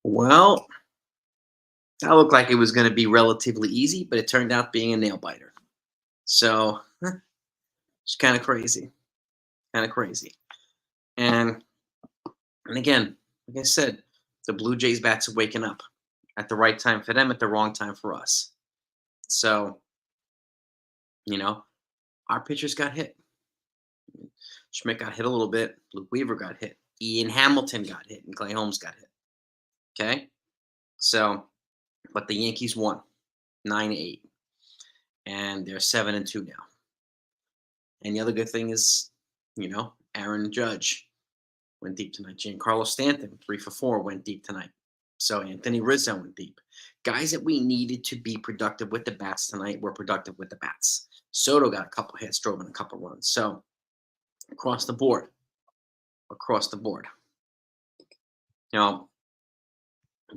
Well, that looked like it was going to be relatively easy, but it turned out being a nail biter. So it's kind of crazy, kind of crazy. And and again, like I said, the Blue Jays bats are waking up at the right time for them, at the wrong time for us. So you know, our pitchers got hit. Schmidt got hit a little bit. Luke Weaver got hit. Ian Hamilton got hit, and Clay Holmes got hit. Okay, so but the Yankees won 9-8, and they're 7-2 now. And the other good thing is, Aaron Judge went deep tonight. Giancarlo Stanton, 3 for 4, went deep tonight. So Anthony Rizzo went deep. Guys that we needed to be productive with the bats tonight were productive with the bats. Soto got a couple hits, drove in a couple runs. So across the board, across the board. You know,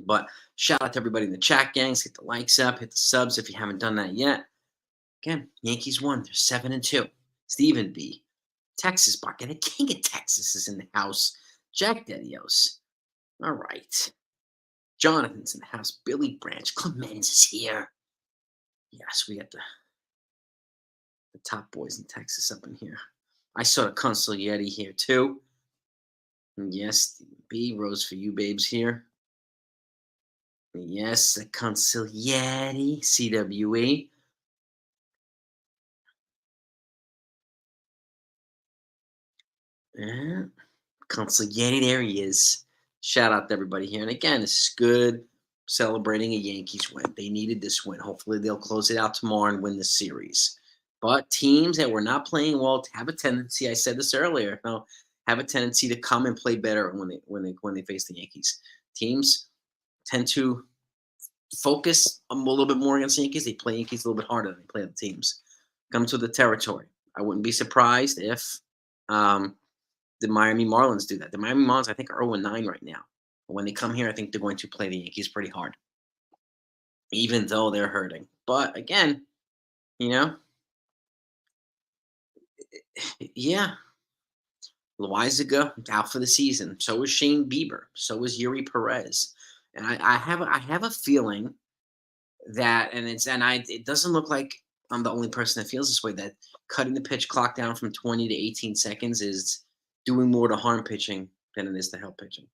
but shout out to everybody in the chat, gangs. Hit the likes up, hit the subs if you haven't done that yet. Again, Yankees won. They're 7-2. Stephen B. Texas Bucket, the king of Texas, is in the house. Jack Dedios. All right. Jonathan's in the house. Billy Branch. Clemens is here. Yes, we got the top boys in Texas up in here. I saw the Consigliere here too. And yes, B. Rose for you babes here. Yes, the Consigliere. CWE. Yeah. Consigliere, there he is. Shout out to everybody here. And again, this is good. Celebrating a Yankees win. They needed this win. Hopefully, they'll close it out tomorrow and win the series. But teams that were not playing well have a tendency. I said this earlier. Have a tendency to come and play better when they face the Yankees. Teams tend to focus a little bit more against the Yankees. They play Yankees a little bit harder than they play other teams. Come to the territory. I wouldn't be surprised if the Miami Marlins do that. The Miami Marlins, I think, are 0-9 right now. But when they come here, I think they're going to play the Yankees pretty hard, even though they're hurting. But again, you know, yeah, Loizaga out for the season. So is Shane Bieber. So is Yuri Perez. And I have a feeling that, it doesn't look like I'm the only person that feels this way, that cutting the pitch clock down from 20 to 18 seconds is doing more to harm pitching than it is to help pitching.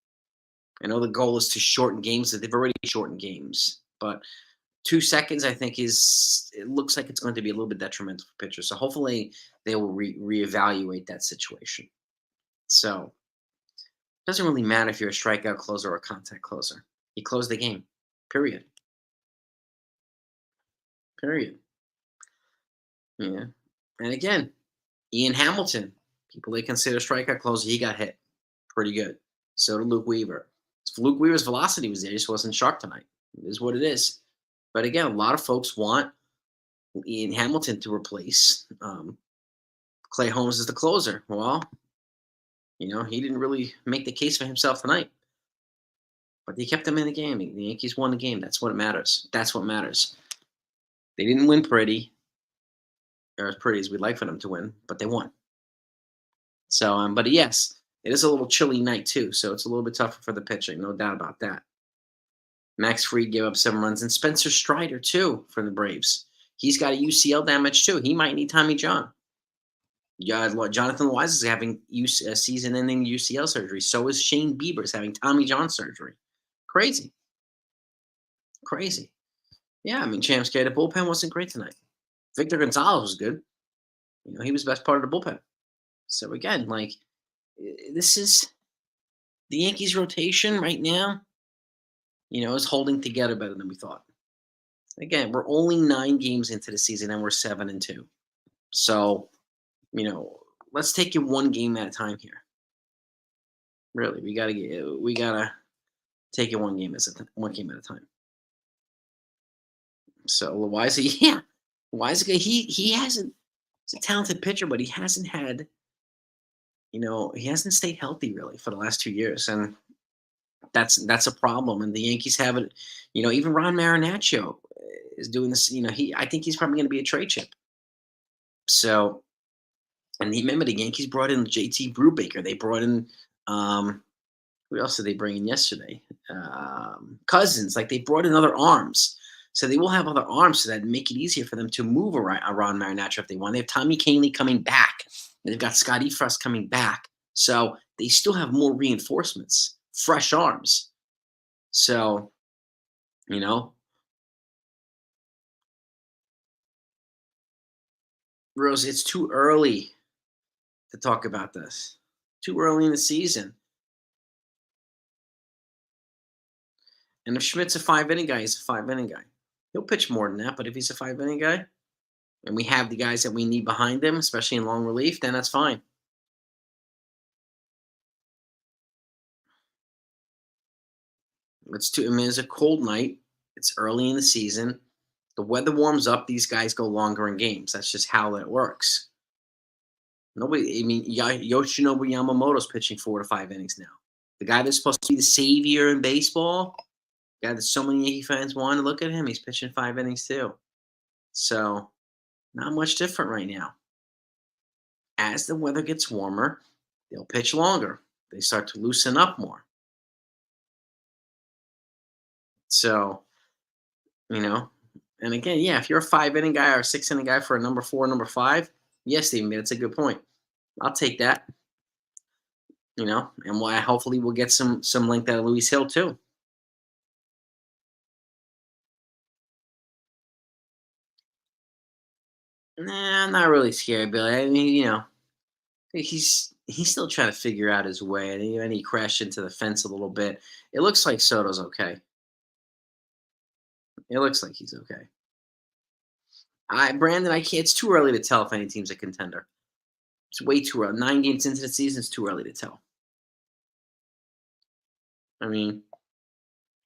I know the goal is to shorten games. That they've already shortened games, but 2 seconds, I think, it looks like it's going to be a little bit detrimental for pitchers. So hopefully they will reevaluate that situation. So it doesn't really matter if you're a strikeout closer or a contact closer. You close the game. Period. Period. Yeah. And again, Ian Hamilton, people they consider strikeout closer, he got hit pretty good. So did Luke Weaver. Luke Weaver's velocity was there, just wasn't sharp tonight. It is what it is. But again, a lot of folks want Ian Hamilton to replace Clay Holmes as the closer. Well, he didn't really make the case for himself tonight. But they kept him in the game. The Yankees won the game. That's what matters. That's what matters. They didn't win pretty, or as pretty as we'd like for them to win, but they won. So, but yes, it is a little chilly night too, so it's a little bit tougher for the pitching, no doubt about that. Max Fried gave up 7 runs, and Spencer Strider too for the Braves. He's got a UCL damage too. He might need Tommy John. Jonathan Wise is having season-ending UCL surgery. So is Shane Bieber is having Tommy John surgery. Crazy. Yeah, I mean, Champs K, the bullpen wasn't great tonight. Victor Gonzalez was good. He was the best part of the bullpen. So again, this is the Yankees rotation right now, is holding together better than we thought. Again, we're only 9 games into the season and we're 7-2. So, let's take it one game at a time here. Really, we gotta take it one game at a time. So Loizaga, yeah, Loizaga, he hasn't. He's a talented pitcher, but he hasn't had. He hasn't stayed healthy really for the last 2 years, and that's a problem. And the Yankees have it. Even Ron Marinaccio is doing this. I think he's probably going to be a trade chip. So, and remember the Yankees brought in JT Brubaker. They brought in Who else did they bring in yesterday? Cousins. Like they brought in other arms. So they will have other arms so that make it easier for them to move around Marinaccio if they want. They have Tommy Canley coming back. And they've got Scotty Frost coming back. So they still have more reinforcements, fresh arms. So, you know, Rose, it's too early to talk about this. Too early in the season. And if Schmidt's a 5 inning guy, he's a 5 inning guy. He'll pitch more than that, but if he's a 5 inning guy and we have the guys that we need behind him, especially in long relief, then that's fine. I mean, it's a cold night. It's early in the season. The weather warms up. These guys go longer in games. That's just how that works. Nobody, I mean, Yoshinobu Yamamoto's pitching 4 to 5 innings now. The guy that's supposed to be the savior in baseball, the guy that so many Yankee fans want to look at him, he's pitching 5 innings too. So, not much different right now. As the weather gets warmer, they'll pitch longer. They start to loosen up more. So, you know, and again, yeah, if you're a 5 inning guy or a 6 inning guy for a number four, number five, yes, Stephen, that's a good point. I'll take that. And why hopefully we'll get some length out of Luis Hill too. Nah, I'm not really scared, Billy. I mean, he's still trying to figure out his way, and he crashed into the fence a little bit. It looks like Soto's okay. It looks like he's okay. Brandon, I can't. It's too early to tell if any team's a contender. It's way too early. 9 games into the season, it's too early to tell. I mean,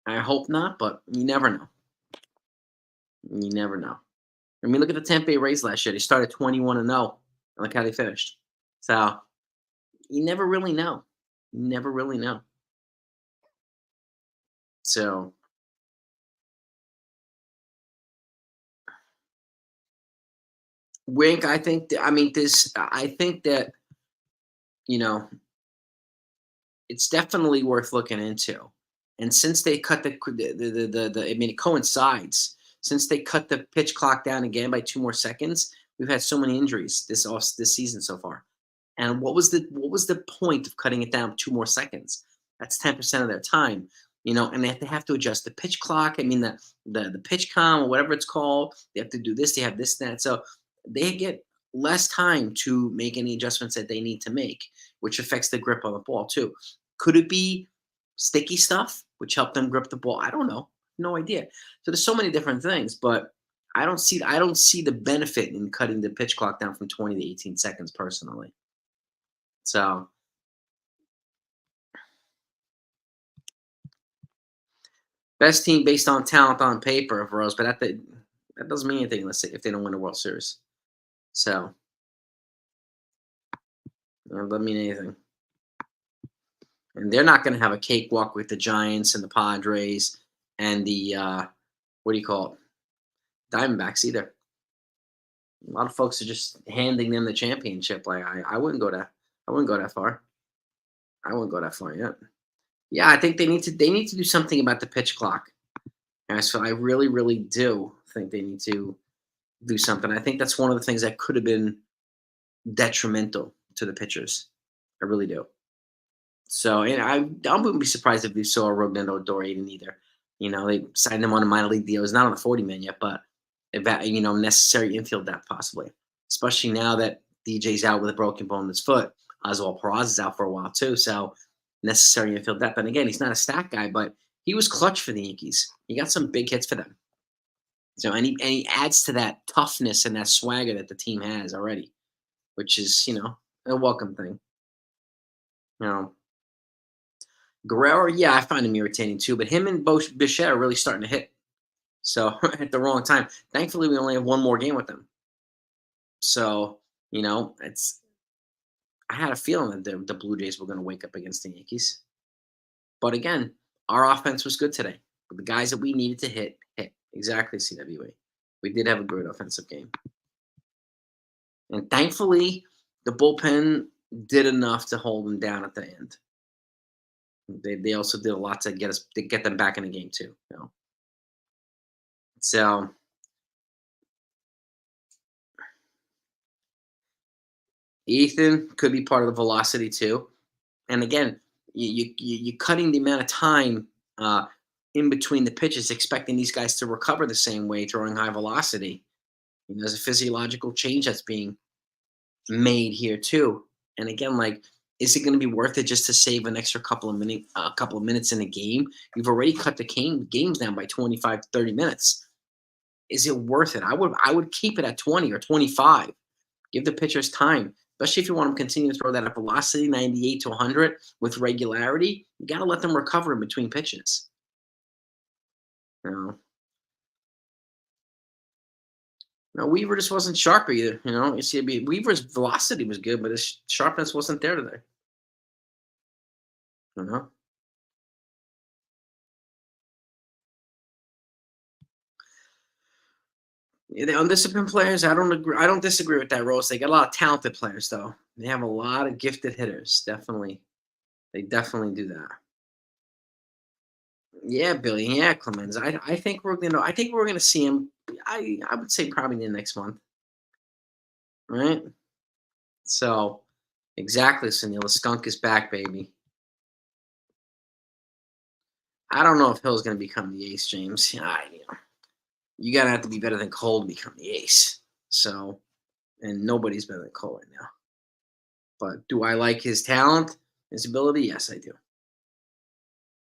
I hope not, but you never know. You never know. I mean, look at the Tampa Bay Rays last year. They started 21-0. Look how they finished. So you never really know. You never really know. So Wink, I think. I mean, this. I think that you know it's definitely worth looking into. And since they cut I mean, it coincides. Since they cut the pitch clock down again by 2 more seconds, we've had so many injuries this season so far. And what was the point of cutting it down 2 more seconds? That's 10% of their time. And they have to adjust the pitch clock. I mean the pitch com or whatever it's called. They have to do this. They have this and that. So they get less time to make any adjustments that they need to make, which affects the grip on the ball too. Could it be sticky stuff, which help them grip the ball? I don't know. No idea. So there's so many different things, but I don't see the benefit in cutting the pitch clock down from 20 to 18 seconds personally. So best team based on talent on paper of Rose, but that doesn't mean anything if they don't win a World Series. So it doesn't mean anything. And they're not going to have a cakewalk with the Giants and the Padres and the what do you call it, Diamondbacks either. A lot of folks are just handing them the championship. Like I wouldn't go that far. I wouldn't go that far yet. Yeah, I think they need to do something about the pitch clock. And so I really, really do think they need to do something. I think that's one of the things that could have been detrimental to the pitchers. I really do. So, and I wouldn't be surprised if we saw Rougned Odor either. They signed him on a minor league deal. He's not on the 40 man yet, but necessary infield depth possibly, especially now that DJ's out with a broken bone in his foot. Oswald Peraza is out for a while too, so necessary infield depth. And again, he's not a stat guy, but he was clutch for the Yankees. He got some big hits for them. So, and he adds to that toughness and that swagger that the team has already, which is a welcome thing. You know, Guerrero, yeah, I find him irritating too, but him and Bichette are really starting to hit. So at the wrong time. Thankfully, we only have one more game with them. So it's. I had a feeling that the Blue Jays were going to wake up against the Yankees. But again, our offense was good today. But the guys that we needed to hit. Exactly, CWA. We did have a great offensive game. And thankfully, the bullpen did enough to hold them down at the end. They also did a lot to get them back in the game too. So Ethan could be part of the velocity too. And again, you're cutting the amount of time uh, in between the pitches, expecting these guys to recover the same way, throwing high velocity. There's a physiological change that's being made here too. And again, like, is it going to be worth it just to save an extra couple of minutes in a game? You've already cut the games down by 25, 30 minutes. Is it worth it? I would keep it at 20 or 25. Give the pitchers time, especially if you want them to continue to throw that at velocity, 98 to 100 with regularity. You got to let them recover in between pitches. You know, no, Weaver just wasn't sharp either. You see, Weaver's velocity was good, but his sharpness wasn't there today. You know, Yeah, the undisciplined players, I don't agree. I don't disagree with that, Rose. They got a lot of talented players, though. They have a lot of gifted hitters. Definitely, they definitely do that. Yeah, Billy. Yeah, Clemens. I think we're gonna see him. I would say probably in the next month, right? So exactly, Sunil. The skunk is back, baby. I don't know if Hill's gonna become the ace, James. You gotta have to be better than Cole to become the ace. So, and nobody's better than Cole right now. But do I like his talent, his ability? Yes, I do.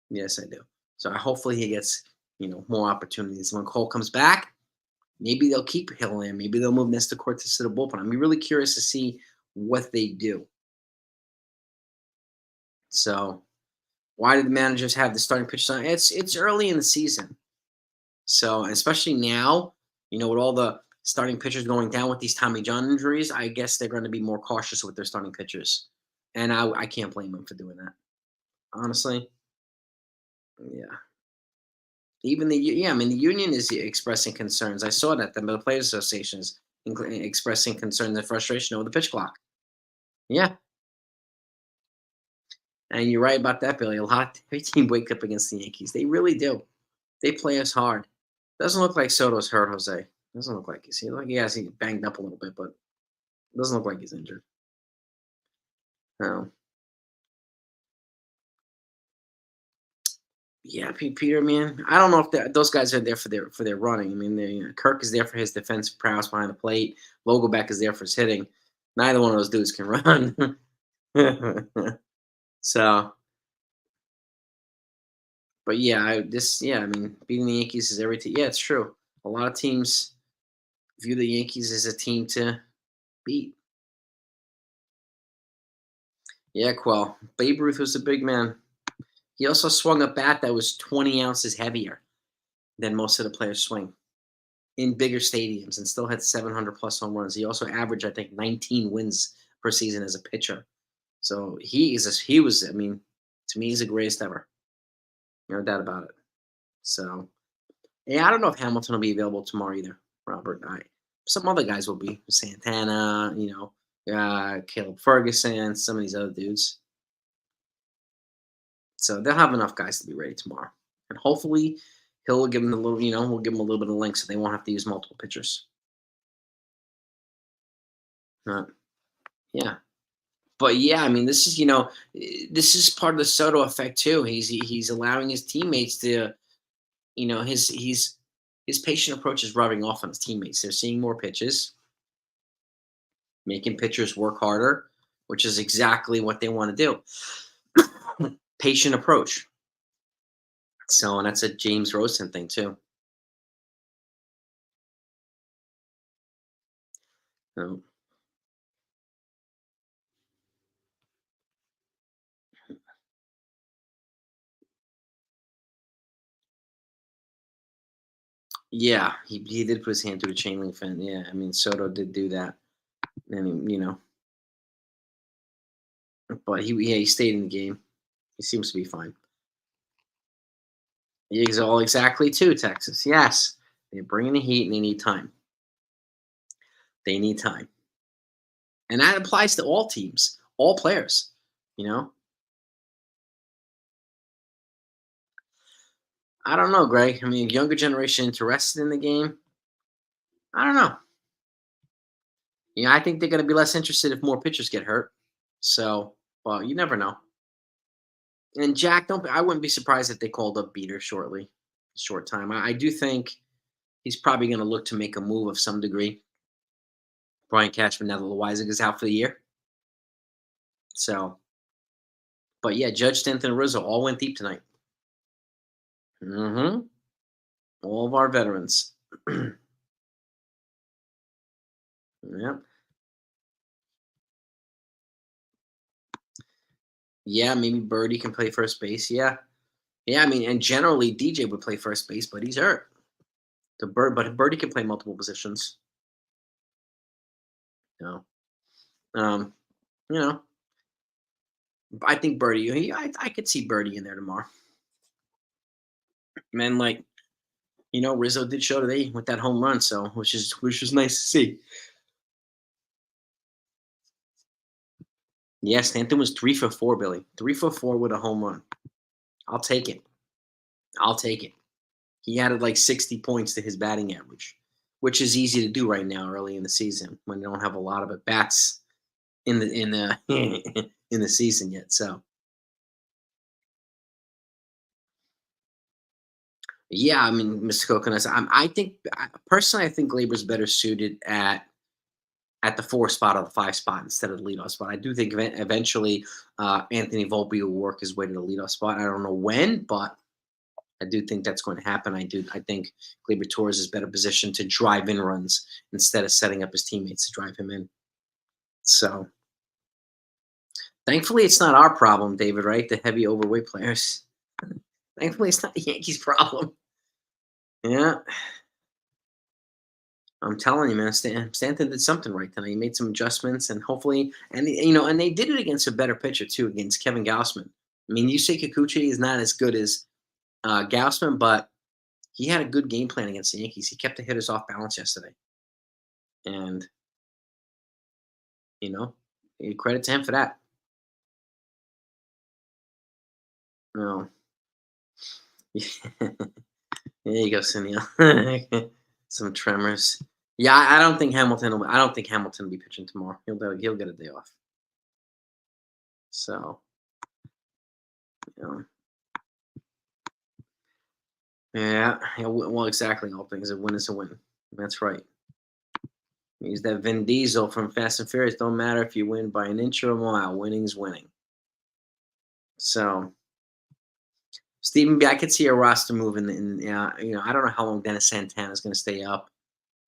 Yes, I do. So hopefully he gets more opportunities when Cole comes back. Maybe they'll keep Hill in. Maybe they'll move Nestor Cortez to the bullpen. I'm really curious to see what they do. So why did the managers have the starting pitchers on? It's early in the season, so especially now, with all the starting pitchers going down with these Tommy John injuries, I guess they're going to be more cautious with their starting pitchers, and I can't blame them for doing that. Honestly, yeah. Even I mean, the union is expressing concerns. I saw that the players' associations expressing concerns and frustration over the pitch clock. Yeah, and you're right about that, Billy. A lot every team wake up against the Yankees. They really do. They play us hard. Doesn't look like Soto's hurt, Jose. Doesn't look like he's he like he banged up a little bit, but doesn't look like he's injured. No. Yeah, Peter, man. I don't know if those guys are there for their running. I mean, Kirk is there for his defensive prowess behind the plate. Vogelback is there for his hitting. Neither one of those dudes can run. So, but yeah, I mean, beating the Yankees is everything. Yeah, it's true. A lot of teams view the Yankees as a team to beat. Yeah, Quell. Babe Ruth was a big man. He also swung a bat that was 20 ounces heavier than most of the players swing in bigger stadiums and still had 700 plus home runs. He also averaged, I think, 19 wins per season as a pitcher. So he was, I mean, to me, he's the greatest ever. No doubt about it. So, yeah, I don't know if Hamilton will be available tomorrow either, Robert. Some other guys will be. Santana, Caleb Ferguson, some of these other dudes. So they'll have enough guys to be ready tomorrow. And hopefully he'll give them we'll give them a little bit of length so they won't have to use multiple pitchers. Uh, yeah. But yeah, I mean, this is part of the Soto effect too. He's allowing his teammates to, his patient approach is rubbing off on his teammates. They're seeing more pitches, making pitchers work harder, which is exactly what they want to do. Patient approach. So, and that's a James Rosen thing too. So, yeah, he did put his hand through the chain link fence. Yeah, I mean Soto did do that, and but he stayed in the game. He seems to be fine. He's all exactly too Texas. Yes, they're bringing the heat and they need time. They need time, and that applies to all teams, all players. You know, I don't know, Greg. I mean, younger generation interested in the game. I don't know. I think they're going to be less interested if more pitchers get hurt. So, well, you never know. And Jack, don't. I wouldn't be surprised if they called up Beater shortly, short time. I do think he's probably going to look to make a move of some degree. Brian Cashman now that Loizaga out for the year. So, but yeah, Judge Stanton and Rizzo all went deep tonight. Mm-hmm. All of our veterans. Yep. Yeah, maybe Birdie can play first base. Yeah. Yeah, I mean, and generally DJ would play first base, but he's hurt. But Birdie can play multiple positions. You know, um, you know, I think Birdie. I could see Birdie in there tomorrow. Man, like Rizzo did show today with that home run, so which is nice to see. Yeah, Stanton was 3 for 4, Billy. 3 for 4 with a home run. I'll take it. I'll take it. He added like 60 points to his batting average, which is easy to do right now early in the season when you don't have a lot of at bats in the in the season yet. So yeah, I mean, Mr. Coconuts. I think personally, I think Glaber's better suited at the 4 spot or the 5 spot instead of the leadoff spot. I do think eventually Anthony Volpe will work his way to the leadoff spot. I don't know when, but I do think that's going to happen. I think Gleyber Torres is better positioned to drive in runs instead of setting up his teammates to drive him in. So thankfully, it's not our problem, David. Right? The heavy overweight players. Thankfully, it's not the Yankees' problem. Yeah, I'm telling you, man. Stanton did something right tonight. He made some adjustments, and hopefully, and they did it against a better pitcher too, against Kevin Gausman. I mean, you say Kikuchi is not as good as Gausman, but he had a good game plan against the Yankees. He kept the hitters off balance yesterday, and you know, credit to him for that. No, there you go, Sunil. Some tremors. Yeah, I don't think Hamilton. I don't think Hamilton will be pitching tomorrow. He'll get a day off. So, you know, yeah. Well, exactly. All things a win is a win. That's right. He's that Vin Diesel from Fast and Furious. Don't matter if you win by an inch or a mile. Winning's winning. So, Stephen B, I could see a roster move in yeah. I don't know how long Dennis Santana is going to stay up.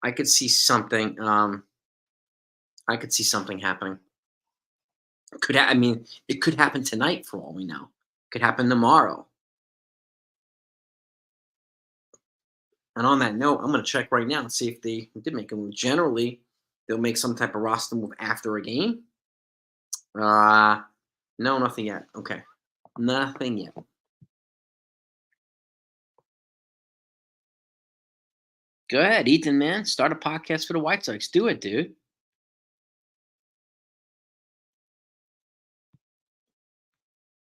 I could see something. I could see something happening. I mean, it could happen tonight for all we know. Could happen tomorrow. And on that note, I'm going to check right now and see if they did make a move. Generally, they'll make some type of roster move after a game. Uh no, nothing yet. Okay, nothing yet. Go ahead, Ethan. Man, start a podcast for the White Sox. Do it, dude.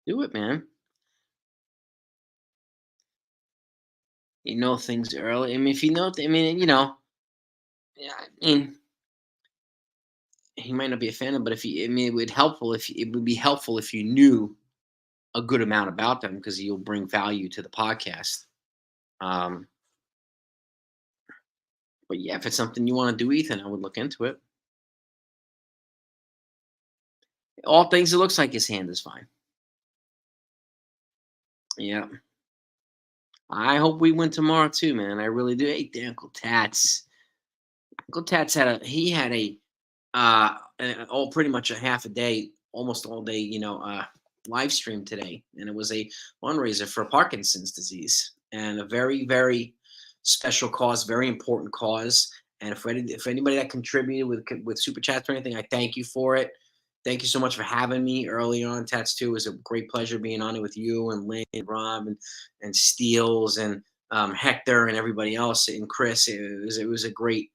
Do it, man. You know things early. I mean, if you know, I mean, yeah. I mean, he might not be a fan of, but if you, I mean, it would be helpful if you knew a good amount about them because you'll bring value to the podcast. Um, but yeah, if it's something you want to do, Ethan, I would look into it. All things, it looks like his hand is fine. Yeah. I hope we win tomorrow too, man. I really do. Hey, Uncle Tats. Uncle Tats had all pretty much a half a day, almost all day, live stream today, and it was a fundraiser for Parkinson's disease, and a very, very special cause, very important cause. And if anybody that contributed with super chats or anything, I thank you for it. Thank you so much for having me early on. Tats too. It was a great pleasure being on it with you and Lynn and Rob and Steels and Hector and everybody else and Chris. It was a great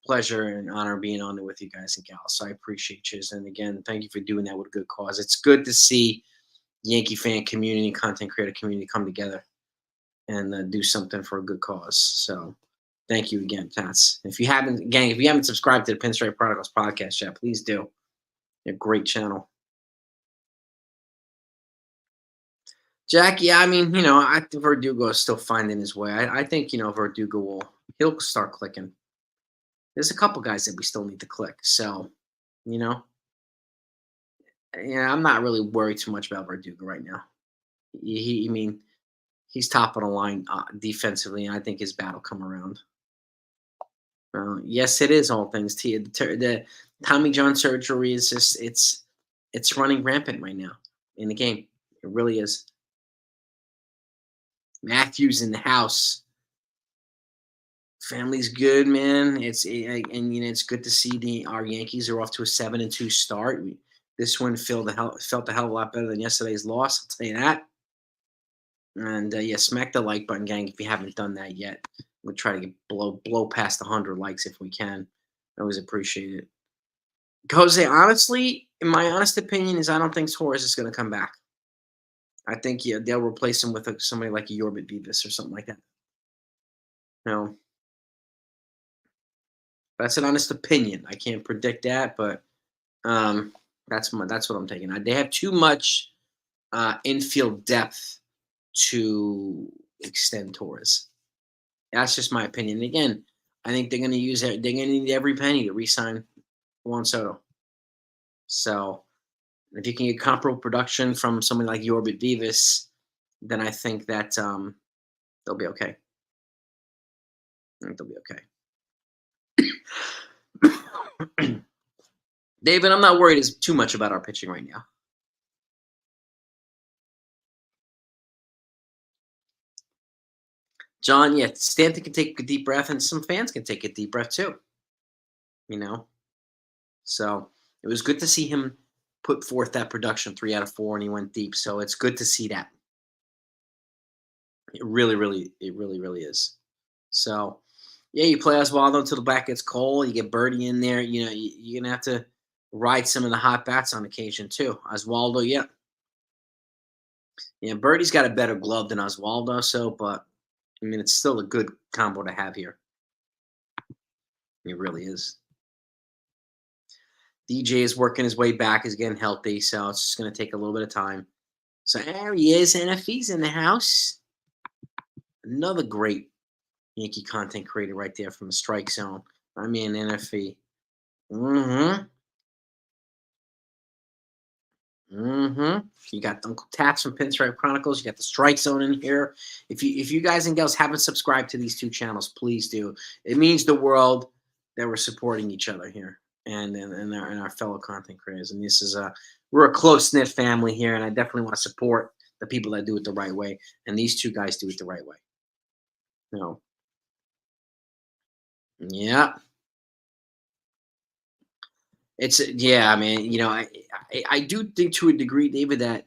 pleasure and honor being on it with you guys and gals. So I appreciate you. And again, thank you for doing that with a good cause. It's good to see Yankee fan community, content creator community come together. and do something for a good cause. So thank you again, Tats. If you haven't, gang, if you haven't subscribed to the Pinstripe Prodigals podcast yet, please do. A great channel. Jack, yeah, I mean, I think Verdugo is still finding his way. I think, Verdugo he'll start clicking. There's a couple guys that we still need to click. So, you know, yeah, I'm not really worried too much about Verdugo right now. I mean, he's top of the line defensively, and I think his battle come around. Yes, it is all things to you. The Tommy John surgery is just it's running rampant right now in the game. It really is. Matthews in the house. Family's good, man. And it's good to see our Yankees are off to a 7-2 start. This one felt a hell of a lot better than yesterday's loss. I'll tell you that. And yeah, smack the like button, gang, if you haven't done that yet. We'll try to blow past 100 likes if we can. I always appreciate it. Jose, honestly, in my honest opinion, is I don't think Torres is going to come back. I think they'll replace him with somebody like a Yorbit Beavis or something like that. No, that's an honest opinion. I can't predict that, but that's what I'm taking. They have too much infield depth to extend Torres. That's just my opinion. And again, I think they're going to use it. They're going to need every penny to re-sign Juan Soto. So if you can get comparable production from someone like Yorbit Vivas, then I think that they'll be okay. I think they'll be okay. David, I'm not worried too much about our pitching right now. John, yeah, Stanton can take a deep breath, and some fans can take a deep breath too. So it was good to see him put forth that production 3 out of 4, and he went deep. So it's good to see that. It really is. So yeah, you play Oswaldo until the back gets cold. You get Birdie in there. You're gonna have to ride some of the hot bats on occasion too. Oswaldo, yeah, Birdie's got a better glove than Oswaldo. So, but I mean, it's still a good combo to have here. It really is. DJ is working his way back, is getting healthy, so it's just going to take a little bit of time. So there he is, NFE's in the house. Another great Yankee content creator right there from the strike zone. I mean, NFE. You got Uncle Taps from Pinstripe Chronicles. You got the Strike Zone in here. If you guys and gals haven't subscribed to these two channels, please do. It means the world that we're supporting each other here and our fellow content creators. And this is we're a close knit family here, and I definitely want to support the people that do it the right way. And these two guys do it the right way. Yeah. Yeah, I mean, I do think to a degree, David, that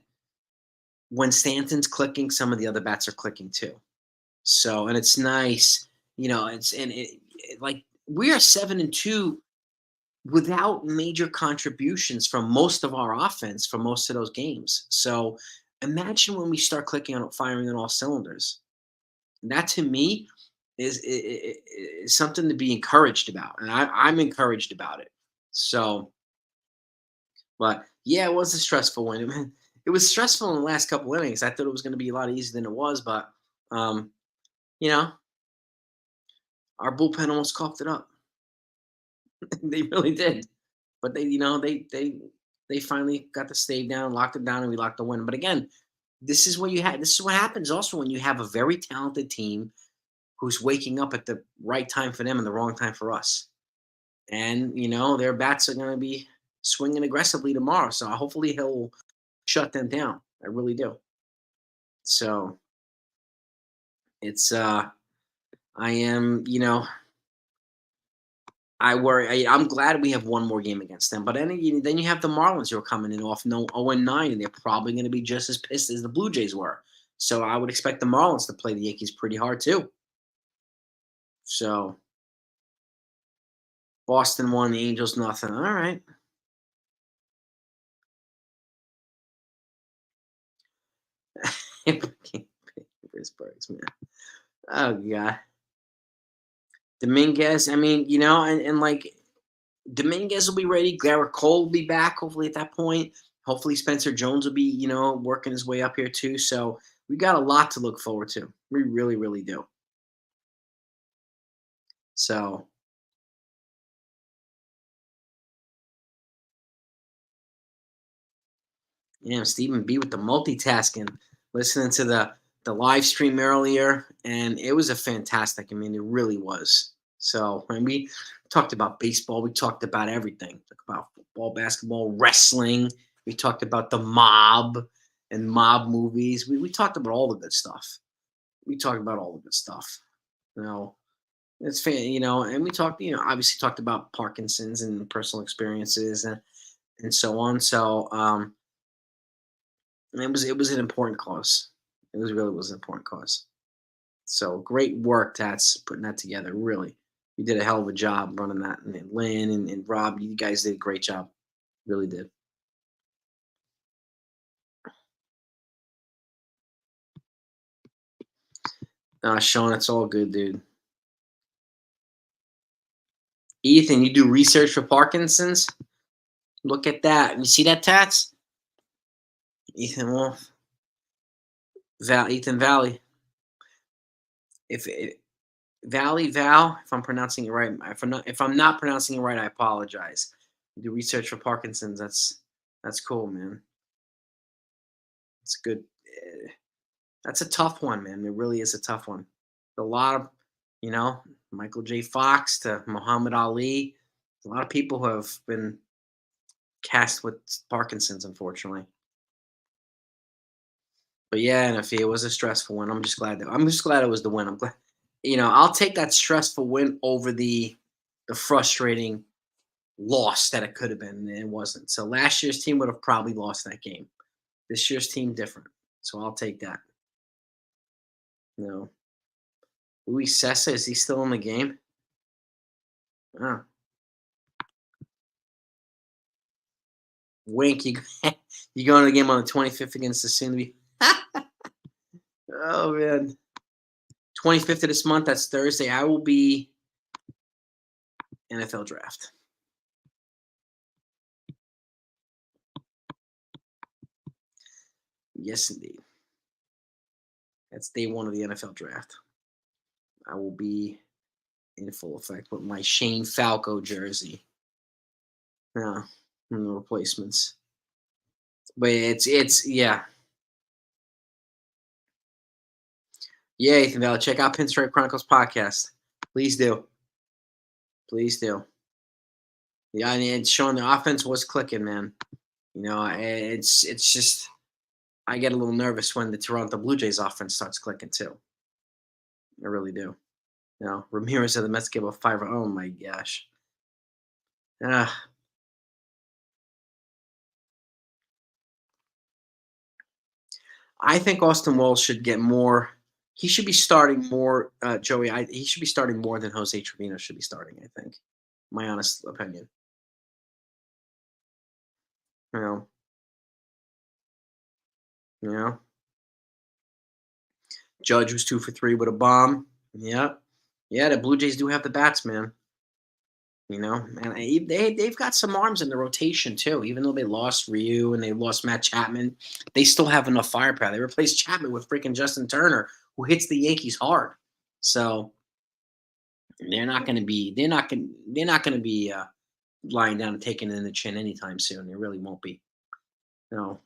when Stanton's clicking, some of the other bats are clicking too. So, and it's nice, like we are 7-2 without major contributions from most of our offense for most of those games. So, imagine when we start clicking on firing on all cylinders. That to me is something to be encouraged about, and I'm encouraged about it. So, but yeah, it was a stressful win. It was stressful in the last couple innings. I thought it was going to be a lot easier than it was, but um, you know, our bullpen almost coughed it up. They really did, but they finally got the stave down, locked it down, and we locked the win. But again, this is what you had. This is what happens also when you have a very talented team who's waking up at the right time for them and the wrong time for us. And their bats are going to be swinging aggressively tomorrow, so hopefully he'll shut them down. I really do. So it's I am I worry. I'm glad we have one more game against them, but then you have the Marlins who are coming in off 0-9, and they're probably going to be just as pissed as the Blue Jays were. So I would expect the Marlins to play the Yankees pretty hard too. So Boston won, the Angels nothing. All right. Pittsburgh's, man. Oh god. Dominguez, I mean, and like Dominguez will be ready. Garrett Cole will be back hopefully at that point. Hopefully Spencer Jones will be, working his way up here too. So we got a lot to look forward to. We really, really do. So yeah, Stephen B with the multitasking, listening to the live stream earlier, and it was a fantastic. I mean, it really was. So when we talked about baseball, we talked about everything. Talked about football, basketball, wrestling. We talked about the mob and mob movies. We talked about all the good stuff. We talked about all the good stuff. You know, it's and we talked, obviously talked about Parkinson's and personal experiences and so on. So and it was an important cause. It was an important cause. So great work, Tats, putting that together. Really, you did a hell of a job running that, and Lynn and Rob, you guys did a great job. Really did. Sean, it's all good, dude. Ethan, you do research for Parkinson's. Look at that. You see that, Tats? Ethan Wolf, Ethan Valley. If it, Valley Val, if I'm pronouncing it right, if I'm not pronouncing it right, I apologize. Do research for Parkinson's. That's cool, man. It's good. That's a tough one, man. It really is a tough one. A lot of, you know, Michael J. Fox to Muhammad Ali. A lot of people who have been cast with Parkinson's, unfortunately. But yeah, and if it was a stressful one, I'm just glad it was the win. I'm glad, I'll take that stressful win over the frustrating loss that it could have been, and it wasn't. So last year's team would have probably lost that game. This year's team different. So I'll take that. You know, Luis Sessa, is he still in the game? Oh, wink. You going to the game on the 25th against the soon to be. Oh man, 25th of this month. That's Thursday. I will be NFL draft. Yes, indeed. That's day one of the NFL draft. I will be in full effect with my Shane Falco jersey. Yeah, and the replacements. But it's yeah. Yeah, Ethan Valley. Check out Pinstripe Chronicles podcast. Please do. Please do. Yeah, and it's showing the offense was clicking, man. It's just I get a little nervous when the Toronto Blue Jays offense starts clicking too. I really do. Ramirez of the Mets gave up five. Oh my gosh. Ah, I think Austin Wells should get more. He should be starting more, Joey. He should be starting more than Jose Trevino should be starting. I think, my honest opinion. You know, you know. Judge was 2 for 3 with a bomb. Yep. Yeah, the Blue Jays do have the bats, man. And they've got some arms in the rotation too. Even though they lost Ryu and they lost Matt Chapman, they still have enough firepower. They replaced Chapman with freaking Justin Turner, who hits the Yankees hard. So they're not going to be lying down and taking it in the chin anytime soon. They really won't be. No.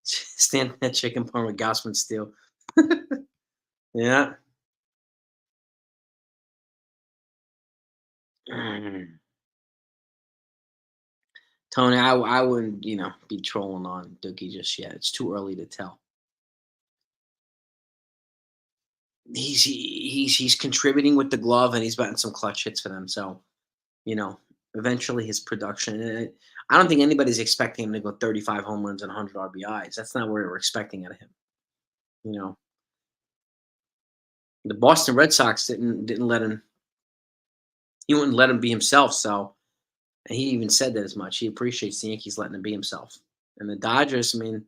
Stand that chicken parm with Gossman Steel. Yeah. Mm. Tony, I wouldn't, be trolling on Dookie just yet. It's too early to tell. He's contributing with the glove, and he's gotten some clutch hits for them. So, you know, eventually his production. I don't think anybody's expecting him to go 35 home runs and 100 RBIs. That's not what we're expecting out of him. You know, the Boston Red Sox didn't let him. He wouldn't let him be himself. So, and he even said that as much. He appreciates the Yankees letting him be himself. And the Dodgers, I mean,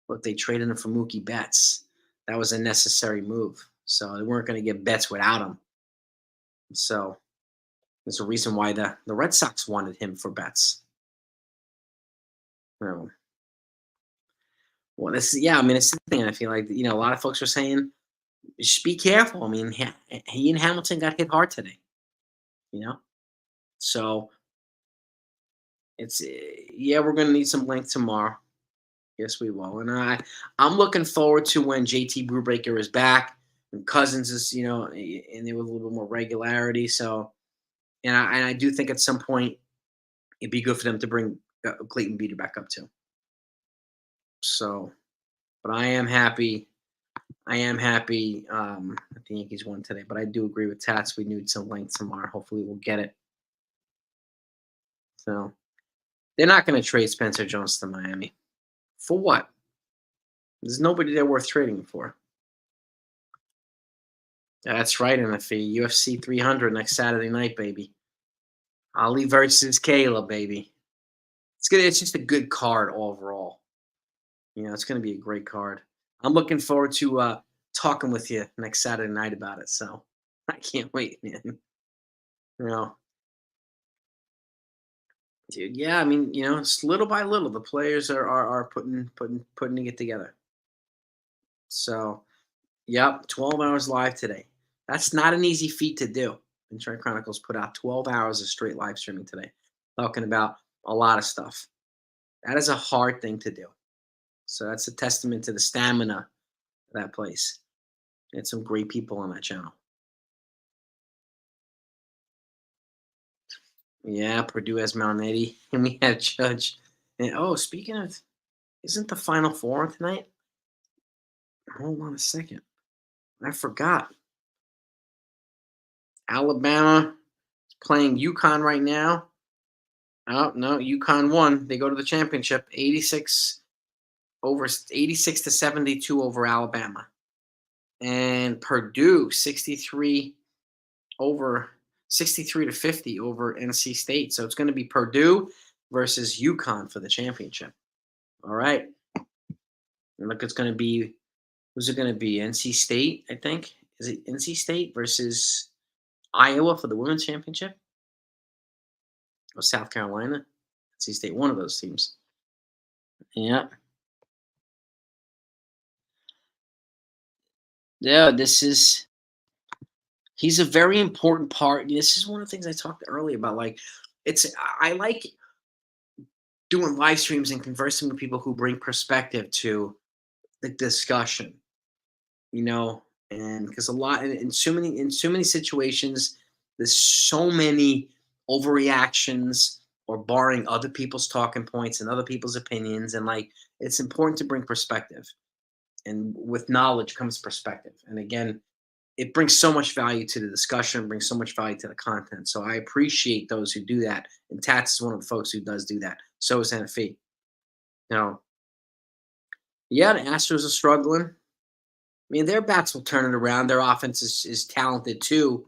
look, they traded him for Mookie Betts. That was a necessary move. so they weren't going to get Betts without him. So there's a reason why the Red Sox wanted him for Betts. You know, well, this is, yeah, I mean, it's the thing. I feel like a lot of folks are saying just be careful. I mean, he and Hamilton got hit hard today. You know, so it's yeah, we're gonna need some length tomorrow. Yes, we will. And I'm looking forward to when JT Brubaker is back and Cousins is, in there with a little bit more regularity. So, and I do think at some point it'd be good for them to bring Clayton Beater back up too. So, but I am happy. I am happy that the Yankees won today. But I do agree with Tats. We need some length tomorrow. Hopefully, we'll get it. So they're not going to trade Spencer Jones to Miami. For what? There's nobody there worth trading for. That's right, NFE. UFC 300 next Saturday night, baby. Ali versus Kayla, baby. It's good. It's just a good card overall. It's going to be a great card. I'm looking forward to talking with you next Saturday night about it. So I can't wait, man. You know, dude. Yeah, I mean, it's little by little the players are putting it together. So, yep, 12 hours live today. That's not an easy feat to do. Insurance Chronicles put out 12 hours of straight live streaming today, talking about a lot of stuff. That is a hard thing to do. So that's a testament to the stamina of that place. And some great people on that channel. Yeah, Purdue has Malnetti, and we have Judge. And speaking of, isn't the Final Four tonight? Hold on a second. I forgot. Alabama is playing UConn right now. Oh no, UConn won. They go to the championship. 86 to 72 over Alabama. And Purdue 63 to 50 over NC State. So it's going to be Purdue versus UConn for the championship. All right. And look, it's going to be, who's it going to be? NC State, I think. Is it NC State versus Iowa for the women's championship? Or South Carolina? NC State, one of those teams. Yeah. Yeah, he's a very important part. This is one of the things I talked earlier about. Like, I like doing live streams and conversing with people who bring perspective to the discussion, and because a lot in so many situations, there's so many overreactions or barring other people's talking points and other people's opinions, and like it's important to bring perspective, and with knowledge comes perspective, and again, it brings so much value to the discussion, brings so much value to the content. So I appreciate those who do that. And Tats is one of the folks who does do that. So is NFE. Yeah, the Astros are struggling. I mean, their bats will turn it around. Their offense is talented too,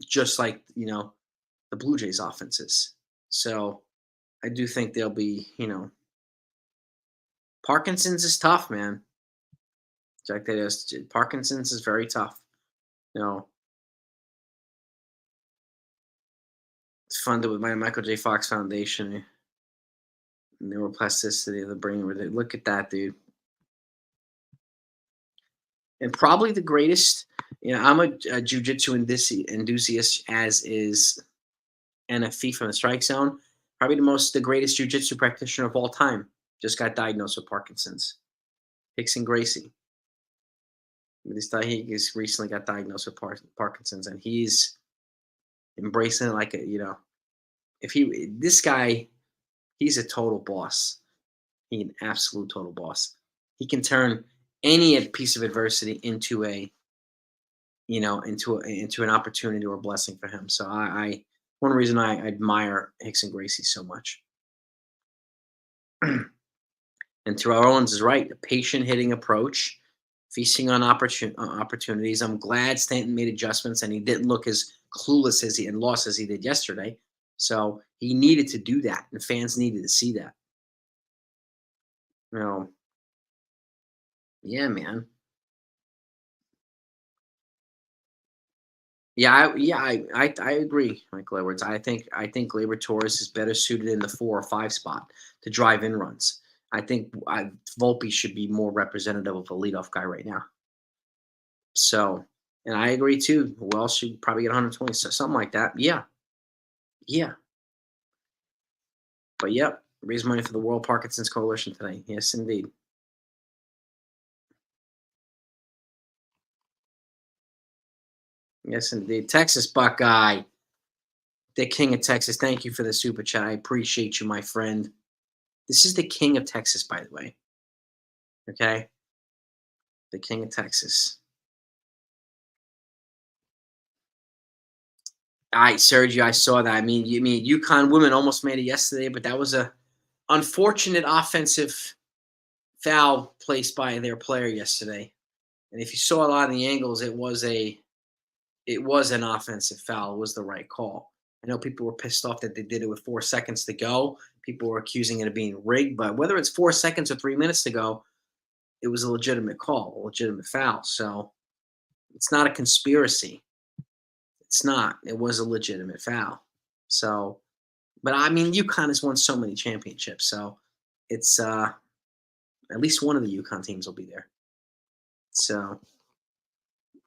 just like the Blue Jays' offenses. So I do think they'll be. Parkinson's is tough, man. Jack, that is Parkinson's is very tough. It's funded with my Michael J. Fox Foundation. Neuroplasticity of the brain. Look at that, dude. And probably the greatest. I'm a jiu-jitsu enthusiast, as is NFE from the Strike Zone. Probably the greatest jiu-jitsu practitioner of all time. Just got diagnosed with Parkinson's. Hickson Gracie. He just recently got diagnosed with Parkinson's, and he's embracing it like this guy, he's a total boss. He's an absolute total boss. He can turn any piece of adversity into into an opportunity or a blessing for him. So one reason I admire Hickson Gracie so much. And Terrell Owens is right. The patient hitting approach, feasting on opportunities. I'm glad Stanton made adjustments and he didn't look as clueless and lost as he did yesterday. So he needed to do that, and fans needed to see that. Yeah, man. I agree, Michael Edwards. I think Gleyber Torres is better suited in the 4 or 5 spot to drive in runs. I think Volpe should be more representative of a leadoff guy right now. So, and I agree too. Wells should probably get 120, so something like that. Yeah, yeah. But yep, raise money for the World Parkinson's Coalition today. Yes, indeed. Yes, indeed. Texas Buckeye, the king of Texas. Thank you for the super chat. I appreciate you, my friend. This is the king of Texas, by the way. Okay, the king of Texas. I Sergio, I saw that. You mean UConn women almost made it yesterday, but that was a unfortunate offensive foul placed by their player yesterday. And if you saw a lot of the angles, it was an offensive foul. It was the right call. I know people were pissed off that they did it with 4 seconds to go. People were accusing it of being rigged, but whether it's 4 seconds or 3 minutes to go, it was a legitimate call, a legitimate foul. So it's not a conspiracy. It's not. It was a legitimate foul. So, but I mean, UConn has won so many championships, so it's at least one of the UConn teams will be there. So,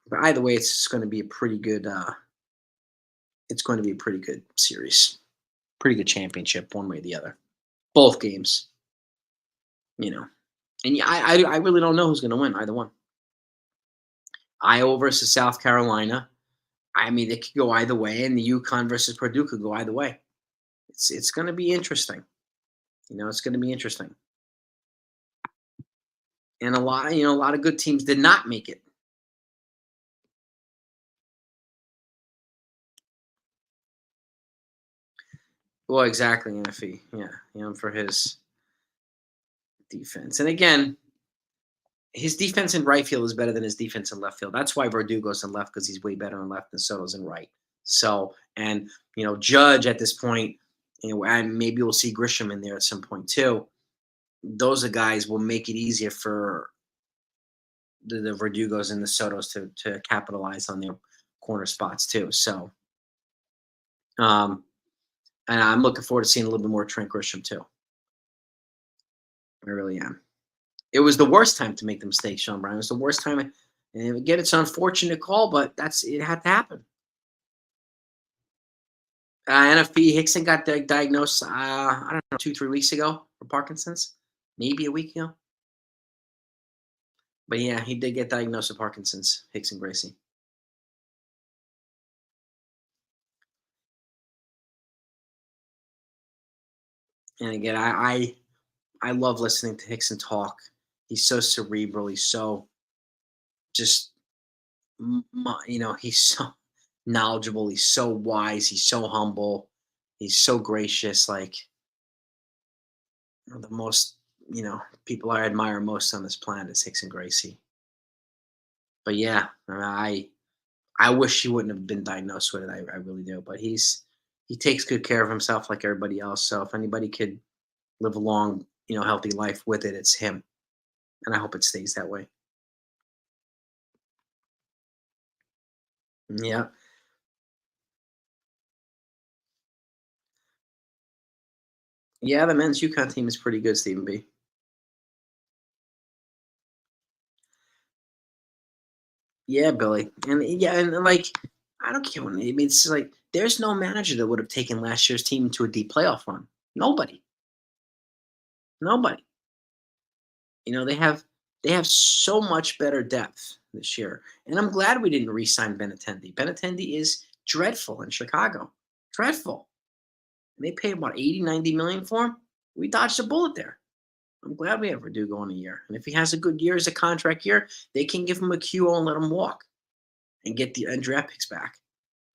but either way, it's going to be a pretty good. It's going to be a pretty good series, pretty good championship, one way or the other. Both games, you know. And yeah, I really don't know who's going to win either one. Iowa versus South Carolina. I mean, it could go either way, and the UConn versus Purdue could go either way. It's going to be interesting. It's going to be interesting. And a lot of good teams did not make it. Well, exactly, NFE. Yeah, for his defense. And again, his defense in right field is better than his defense in left field. That's why Verdugo's in left because he's way better in left than Soto's in right. So, and Judge at this point, and maybe we'll see Grisham in there at some point too. Those are guys will make it easier for the Verdugos and the Sotos to capitalize on their corner spots too. So, um, and I'm looking forward to seeing a little bit more Trent Grisham too. I really am. It was the worst time to make the mistake, Sean Bryan. It was the worst time. And again, it's an unfortunate call, but it had to happen. NFP Hickson got diagnosed. I don't know, 2-3 weeks ago for Parkinson's, maybe a week ago. But yeah, he did get diagnosed with Parkinson's. Hickson Gracie. And again, I love listening to Hickson talk. He's so cerebral. He's so just he's so knowledgeable. He's so wise. He's so humble. He's so gracious. Like the most, people I admire most on this planet is Hickson Gracie. But yeah, I wish he wouldn't have been diagnosed with it. I really do. But he takes good care of himself like everybody else. So if anybody could live a long, healthy life with it, it's him. And I hope it stays that way. Yeah. Yeah, the men's UConn team is pretty good, Stephen B. Yeah, Billy. And yeah, and like I don't care when it's like there's no manager that would have taken last year's team to a deep playoff run. Nobody. Nobody. They have so much better depth this year. And I'm glad we didn't re-sign Benatendi. Benatendi is dreadful in Chicago. Dreadful. And they paid about 80, 90 million for him. We dodged a bullet there. I'm glad we have Verdugo in a year. And if he has a good year as a contract year, they can give him a QO and let him walk and get the draft picks back.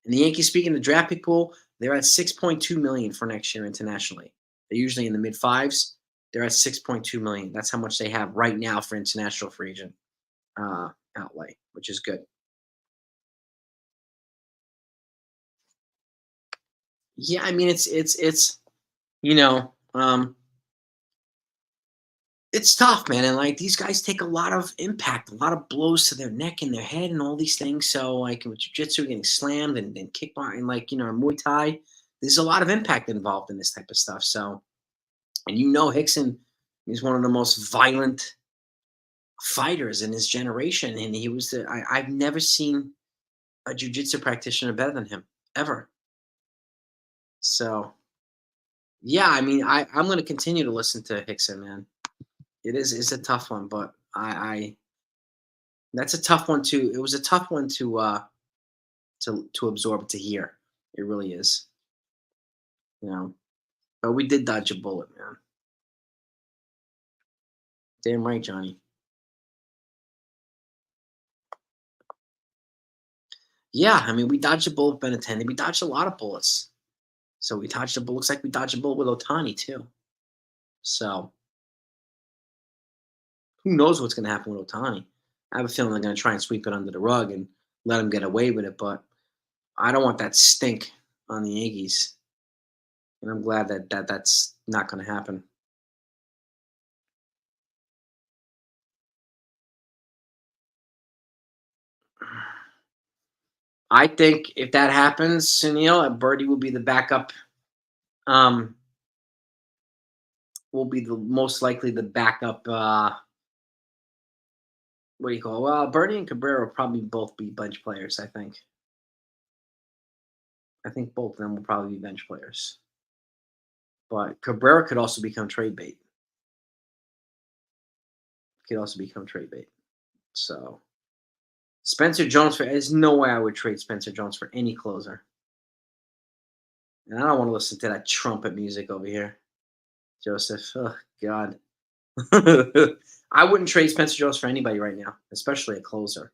And the Yankees, speaking of the draft pick pool, they're at 6.2 million for next year internationally. They're usually in the mid fives. They're at 6.2 million. That's how much they have right now for international free agent outlay, which is good. Yeah, I mean it's you know um, It's tough, man, and, like, these guys take a lot of impact, a lot of blows to their neck and their head and all these things, so, like, with jiu-jitsu getting slammed and kickboxing, like, Muay Thai, there's a lot of impact involved in this type of stuff, so and Hickson is one of the most violent fighters in his generation, and he was I've never seen a jiu-jitsu practitioner better than him, ever. So, yeah, I mean, I'm gonna continue to listen to Hickson, man. It's a tough one, but I that's a tough one to it was a tough one to absorb, to hear. It really is, you know? But we did dodge a bullet, man. Damn right, Johnny. Yeah, I mean, we dodged a bullet with Benintendi. We dodged a lot of bullets. So we dodged a bullet. Looks like we dodged a bullet with Otani too. So who knows what's going to happen with Otani? I have a feeling they're going to try and sweep it under the rug and let him get away with it. But I don't want that stink on the Yankees, and I'm glad that's not going to happen. I think if that happens, Sunil, Birdie will be the backup. Um, will be the most likely the backup. What do you call it? Well, Birdie and Cabrera will probably both be bench players. I think. I think both of them will probably be bench players. But Cabrera could also become trade bait. Could also become trade bait. So Spencer Jones, there's no way I would trade Spencer Jones for any closer. And I don't want to listen to that trumpet music over here, Joseph. Oh God. I wouldn't trade Spencer Jones for anybody right now, especially a closer.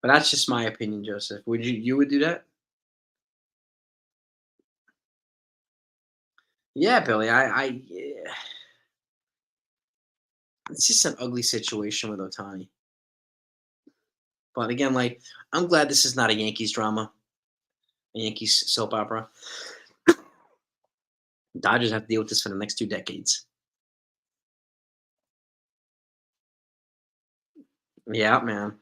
But that's just my opinion, Joseph. Would you would do that? Yeah, Billy. Yeah. It's just an ugly situation with Otani. But again, like, I'm glad this is not a Yankees drama, a Yankees soap opera. Dodgers have to deal with this for the next 2 decades. Yeah, man.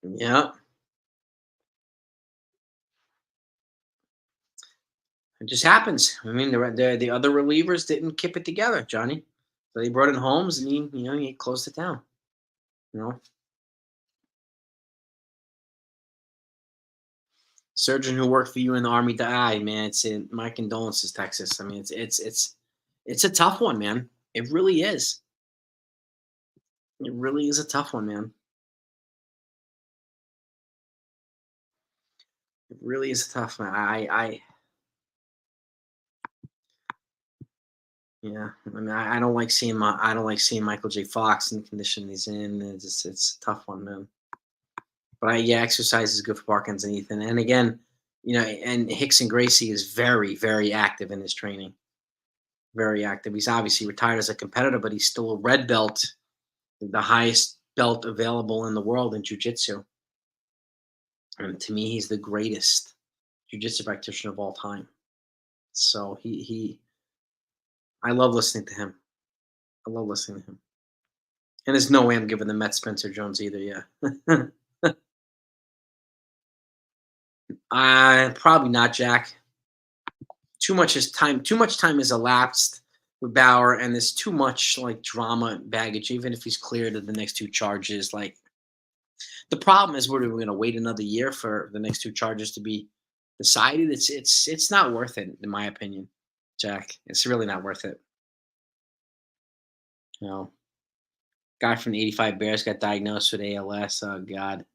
Yeah, it just happens. I mean, the other relievers didn't keep it together, Johnny. So they brought in Holmes, and he closed it down. You know, surgeon who worked for you in the army died, man. It's in my condolences, Texas. I mean, it's a tough one, man. It really is. It really is a tough one, man. It really is a tough one. Yeah. I mean, I don't like seeing Michael J. Fox in the condition he's in. It's a tough one, man. But yeah, exercise is good for Parkinson's, Ethan. And again, and Hickson Gracie is very, very active in his training. Very active. He's obviously retired as a competitor, but he's still a red belt, the highest belt available in the world in jiu-jitsu. And to me, he's the greatest jiu-jitsu practitioner of all time. So I love listening to him. I love listening to him. And there's no way I'm giving the Mets Spencer Jones either. Yeah, probably not, Jack. Too much time has elapsed with Bauer, and there's too much like drama and baggage. Even if he's cleared of the next two charges, like the problem is, we're going to wait another year for the next two charges to be decided. It's not worth it, in my opinion, Jack. It's really not worth it. You know, guy from the '85 Bears got diagnosed with ALS. Oh God,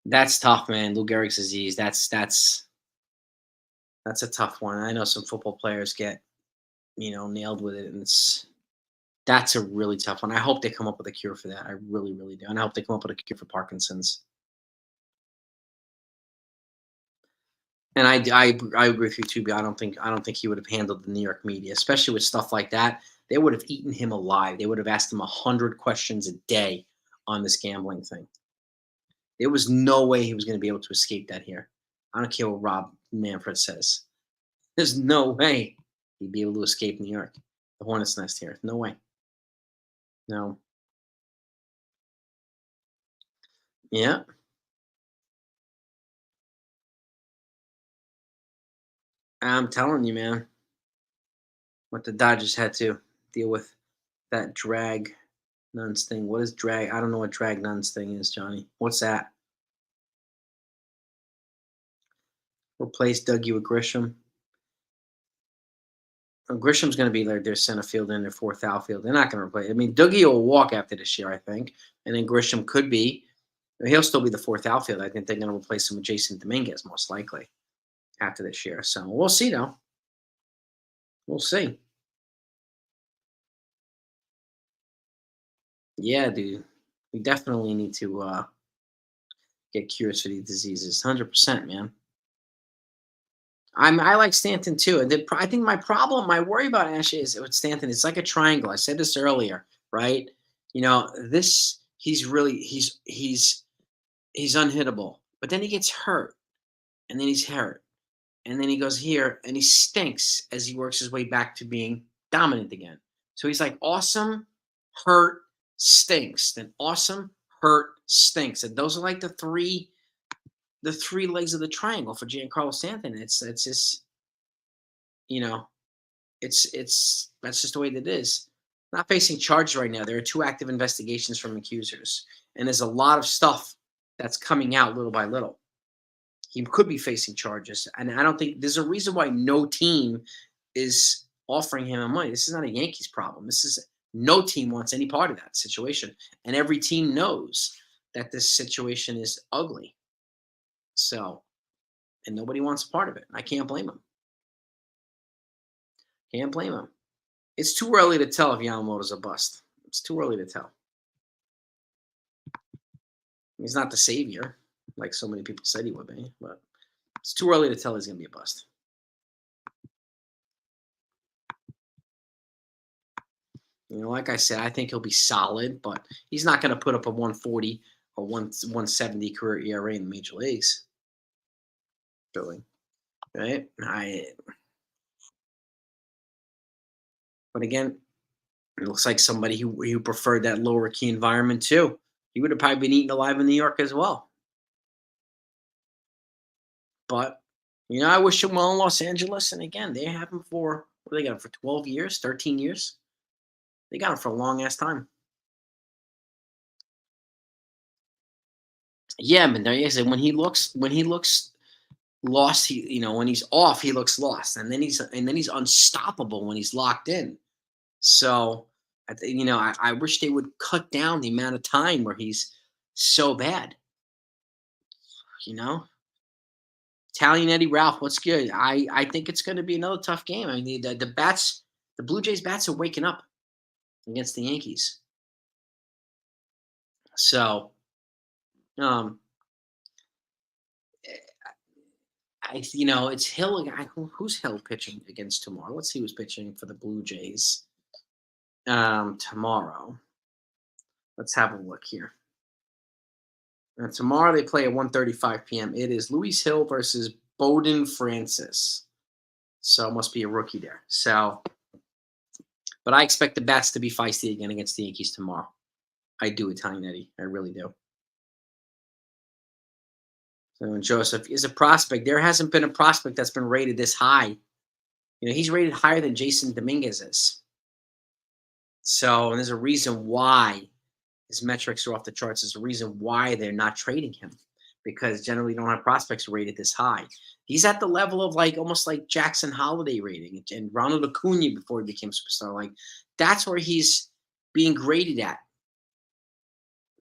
that's tough, man. Lou Gehrig's disease. That's a tough one. I know some football players get nailed with it, and that's a really tough one. I hope they come up with a cure for that. I really, really do, and I hope they come up with a cure for Parkinson's. And I agree with you too, but I don't think he would have handled the New York media, especially with stuff like that. They would have eaten him alive. They would have asked him 100 questions a day on this gambling thing. There was no way he was going to be able to escape that here. I don't care what Rob Manfred says. There's no way he'd be able to escape New York, the Hornets' nest here. No way. No. Yeah, I'm telling you, man, what the Dodgers had to deal with that drag nuns thing. What is drag? I don't know what drag nuns thing is, Johnny. What's that? Replace Dougie with Grisham. Grisham's going to be their center field and their fourth outfield. They're not going to replace. I mean, Dougie will walk after this year, I think, and then Grisham could be. He'll still be the fourth outfield. I think they're going to replace him with Jason Dominguez most likely after this year. So we'll see, though. We'll see. Yeah, dude. We definitely need to get cures for these diseases. 100%, man. I like Stanton too. And I think my worry about Ash is with Stanton. It's like a triangle. I said this earlier, right? This he's unhittable, but then he gets hurt, and then he's hurt, and then he goes here, and he stinks as he works his way back to being dominant again. So he's like awesome, hurt, stinks, then awesome, hurt, stinks, and those are like the three legs of the triangle for Giancarlo Stanton. It's just you know it's that's just the way that it is. Not facing charges right now. There are two active investigations from accusers, and there's a lot of stuff that's coming out little by little. He could be facing charges, and I don't think there's a reason why no team is offering him money. This is not a Yankees problem. This is no team wants any part of that situation, and every team knows that this situation is ugly. So, and nobody wants a part of it. I can't blame him. Can't blame him. It's too early to tell if Yamamoto's a bust. It's too early to tell. He's not the savior, like so many people said he would be, but it's too early to tell he's going to be a bust. Like I said, I think he'll be solid, but he's not going to put up a 140 or 170 career ERA in the major leagues. Really, right? But again, it looks like somebody who preferred that lower key environment too. He would have probably been eaten alive in New York as well. But I wish him well in Los Angeles. And again, they have him for what they got him for 12 years, 13 years. They got him for a long ass time. Yeah, but there he is. And when he looks lost, when he's off, he looks lost, and then he's unstoppable when he's locked in. So, I wish they would cut down the amount of time where he's so bad. You know, Italian Eddie Ralph, what's good? I think it's going to be another tough game. I mean, the bats, the Blue Jays bats are waking up against the Yankees. So, um, it's Hill. Who's Hill pitching against tomorrow? Let's see who's pitching for the Blue Jays tomorrow. Let's have a look here. And tomorrow they play at 1:35 p.m. It is Luis Hill versus Bowden Francis. So it must be a rookie there. So, but I expect the bats to be feisty again against the Yankees tomorrow. I do, Italian Eddie. I really do. So Joseph is a prospect. There hasn't been a prospect that's been rated this high. He's rated higher than Jason Dominguez is. So, and there's a reason why his metrics are off the charts. There's a reason why they're not trading him, because generally you don't have prospects rated this high. He's at the level of almost like Jackson Holiday rating and Ronald Acuna before he became superstar. Like that's where he's being graded at.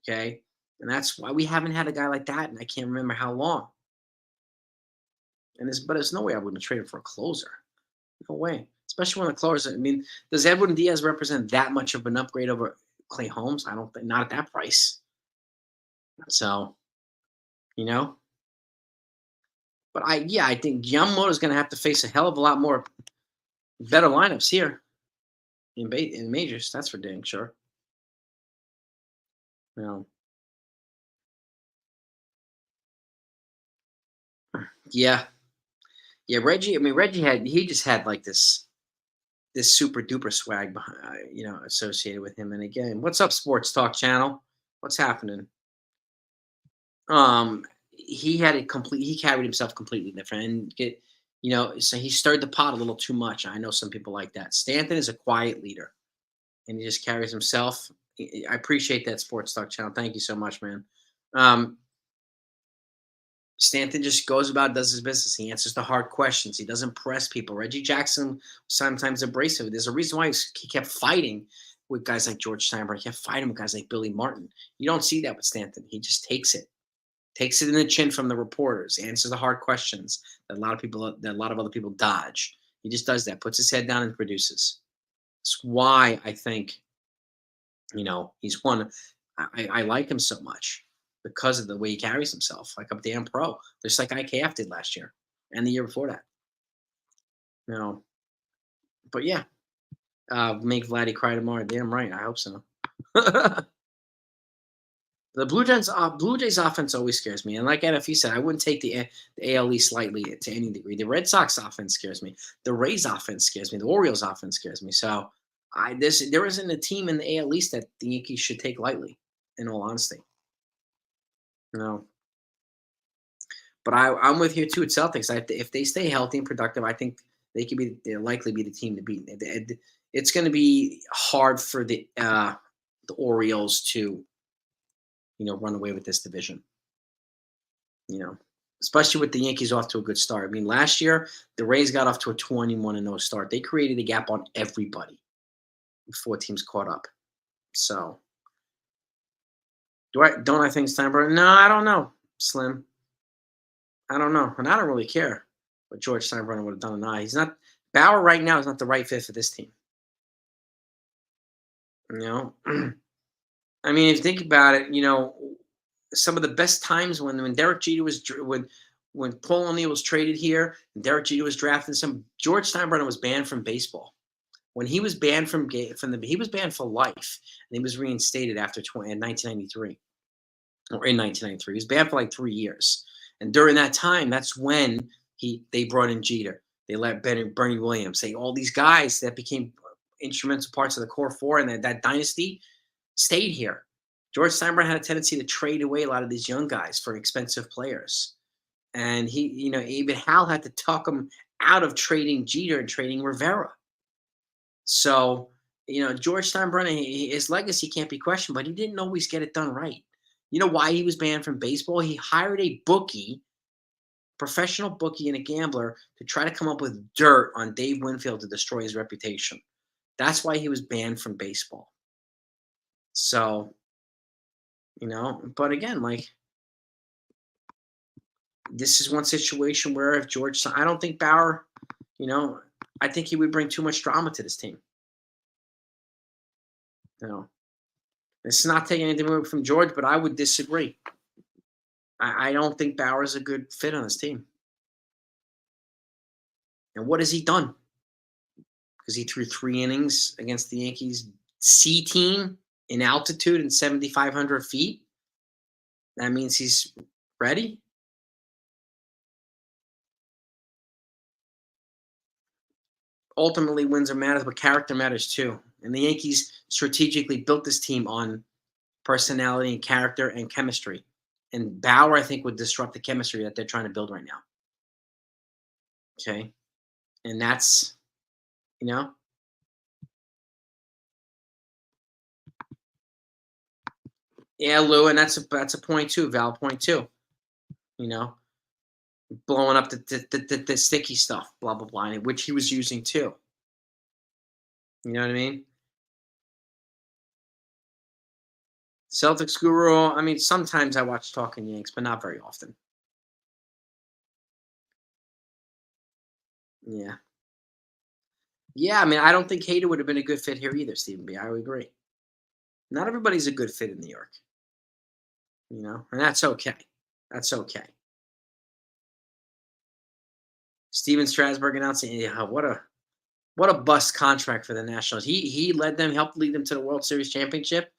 Okay. And that's why we haven't had a guy like that, and I can't remember how long. But there's no way I wouldn't trade him for a closer. No way. Especially when the closer. I mean, does Edwin Diaz represent that much of an upgrade over Clay Holmes? I don't think, not at that price. So, But I think Yamamoto is going to have to face a hell of a lot more better lineups here in majors. That's for dang sure. Yeah, yeah. Reggie. I mean, Reggie had he just had like this super duper swag behind, associated with him. And again, what's up, Sports Talk Channel? What's happening? He had it complete. He carried himself completely different, and so he stirred the pot a little too much. I know some people like that. Stanton is a quiet leader, and he just carries himself. I appreciate that, Sports Talk Channel. Thank you so much, man. Um, Stanton just goes about, does his business. He answers the hard questions. He doesn't press people. Reggie Jackson was sometimes abrasive. There's a reason why he kept fighting with guys like George Steinbrenner. He kept fighting with guys like Billy Martin. You don't see that with Stanton. He just takes it in the chin from the reporters, answers the hard questions that a lot of other people dodge. He just does that, puts his head down and produces. That's why I think he's one. I like him so much because of the way he carries himself, like a damn pro, just like IKF did last year and the year before that. You know, but yeah, make Vladdy cry tomorrow. Damn right, I hope so. The Blue Jays offense always scares me, and like NFE said, I wouldn't take the AL East lightly to any degree. The Red Sox offense scares me. The Rays offense scares me. The Orioles offense scares me. So, there isn't a team in the AL East that the Yankees should take lightly. In all honesty, no. But I'm with you too. At Celtics, if they stay healthy and productive, I think they'll likely be the team to beat. It's going to be hard for the Orioles to run away with this division. You know, especially with the Yankees off to a good start. I mean, last year the Rays got off to a 21-0 start. They created a gap on everybody before teams caught up. So, don't I think Steinbrenner? No, I don't know, Slim. I don't know, and I don't really care what George Steinbrenner would have done or not. He's not Bauer right now is not the right fit for this team. You know, I mean, if you think about it, some of the best times when Derek Jeter when Paul O'Neill was traded here and Derek Jeter was drafted, George Steinbrenner was banned from baseball. When he was banned he was banned for life, and he was reinstated in 1993 or in 1993. He was banned for like 3 years, and during that time, that's when they brought in Jeter. They let Bernie Williams, all these guys that became instrumental parts of the core four and that dynasty stayed here. George Steinbrenner had a tendency to trade away a lot of these young guys for expensive players. And even Hal had to talk him out of trading Jeter and trading Rivera. So, George Steinbrenner, his legacy can't be questioned, but he didn't always get it done right. You know why he was banned from baseball? He hired a professional bookie and a gambler to try to come up with dirt on Dave Winfield to destroy his reputation. That's why he was banned from baseball. So, but again, like, this is one situation where if I don't think Bauer, I think he would bring too much drama to this team. It's not taking anything away from George, but I would disagree. I don't think Bauer is a good fit on this team. And what has he done? Because he threw 3 innings against the Yankees C team in altitude and 7,500 feet. That means he's ready. Ultimately, wins are matters, but character matters too. And the Yankees strategically built this team on personality and character and chemistry. And Bauer, I think, would disrupt the chemistry that they're trying to build right now. Okay. And that's, yeah, Lou, and that's a point too, valid point too. Blowing up the sticky stuff, blah blah blah, which he was using too. You know what I mean? Celtics guru. I mean, sometimes I watch Talking Yanks, but not very often. Yeah. Yeah, I mean, I don't think Hader would have been a good fit here either, Stephen B. I would agree. Not everybody's a good fit in New York. And that's okay. That's okay. Steven Strasburg announcing, yeah, what a bust contract for the Nationals. He helped lead them to the World Series championship.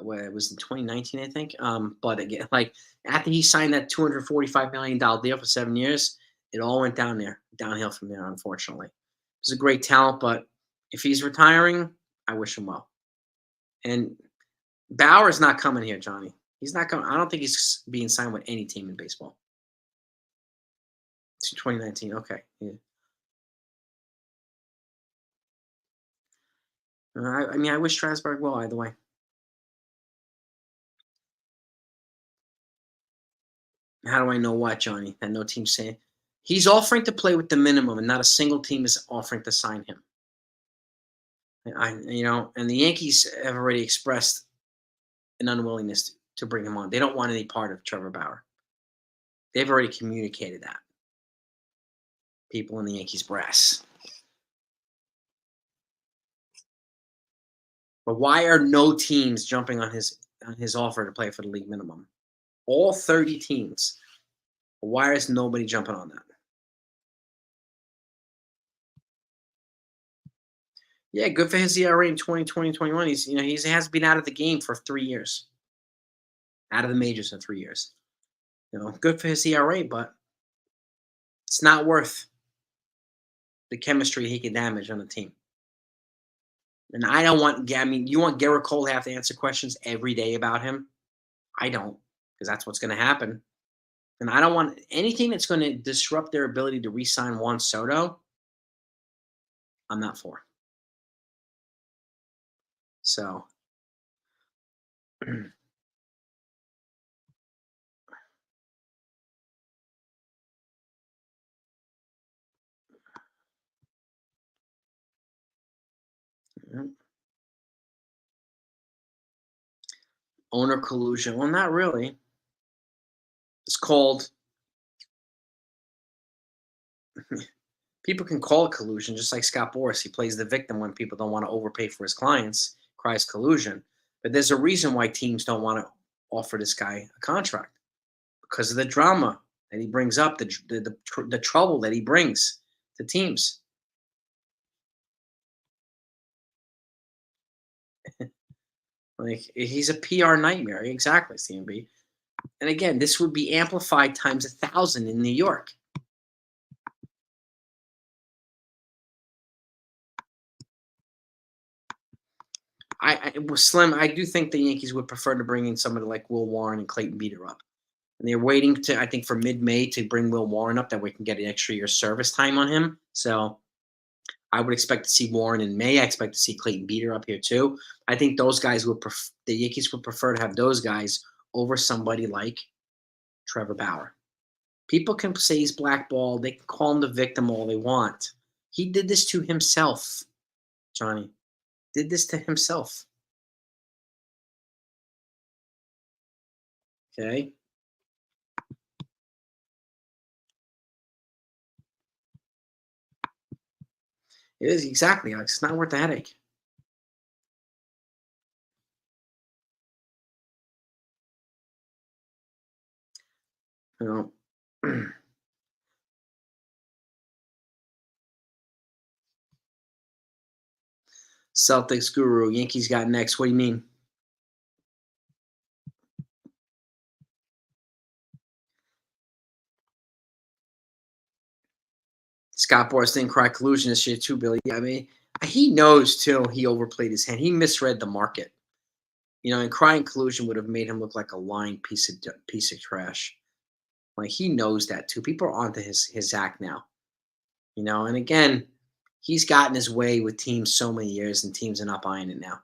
Where it was in 2019, I think. But again, like after he signed that $245 million deal for 7 years, It all went downhill from there, unfortunately. He's a great talent, but if he's retiring, I wish him well. And Bauer is not coming here, Johnny. He's not coming. I don't think he's being signed with any team in baseball. It's 2019. Okay. Yeah. I mean, I wish Strasburg well either way. How do I know what, Johnny? That no team's saying he's offering to play with the minimum, and not a single team is offering to sign him. And the Yankees have already expressed an unwillingness to bring him on. They don't want any part of Trevor Bauer. They've already communicated that. People in the Yankees brass. But why are no teams jumping on his offer to play for the league minimum? All 30 teams. Why is nobody jumping on that? Yeah, good for his ERA in 2020, 21. He has been out of the game for 3 years. Out of the majors in 3 years. Good for his ERA, but it's not worth the chemistry he can damage on the team. And I don't want. I mean, you want Garrett Cole to have to answer questions every day about him? I don't, because that's what's going to happen. And I don't want anything that's going to disrupt their ability to re-sign Juan Soto. I'm not for. So, owner collusion. Well, not really. It's called. People can call it collusion, just like Scott Boras. He plays the victim when people don't want to overpay for his clients, cries collusion. But there's a reason why teams don't want to offer this guy a contract, because of the drama that he brings up, the trouble that he brings to teams. Like, he's a PR nightmare. Exactly, CMB. And again, this would be amplified times 1,000 in New York. Slim. I do think the Yankees would prefer to bring in somebody like Will Warren and Clayton Beater up, and they're waiting to, I think, for mid-May to bring Will Warren up, that we can get an extra year service time on him. So I would expect to see Warren in May. I expect to see Clayton Beater up here too. I think those guys the Yankees would prefer to have those guys over somebody like Trevor Bauer. People can say he's blackballed. They can call him the victim all they want. He did this to himself, Johnny. Did this to himself. Okay? It is exactly, Alex. It's not worth the headache. You know. Celtics guru, Yankees got next. What do you mean? Scott Boras didn't cry collusion this year too, Billy. I mean, he knows too. He overplayed his hand. He misread the market. And crying collusion would have made him look like a lying piece of trash. Like, he knows that too. People are onto his act now. And again, he's gotten his way with teams so many years, and teams are not buying it now.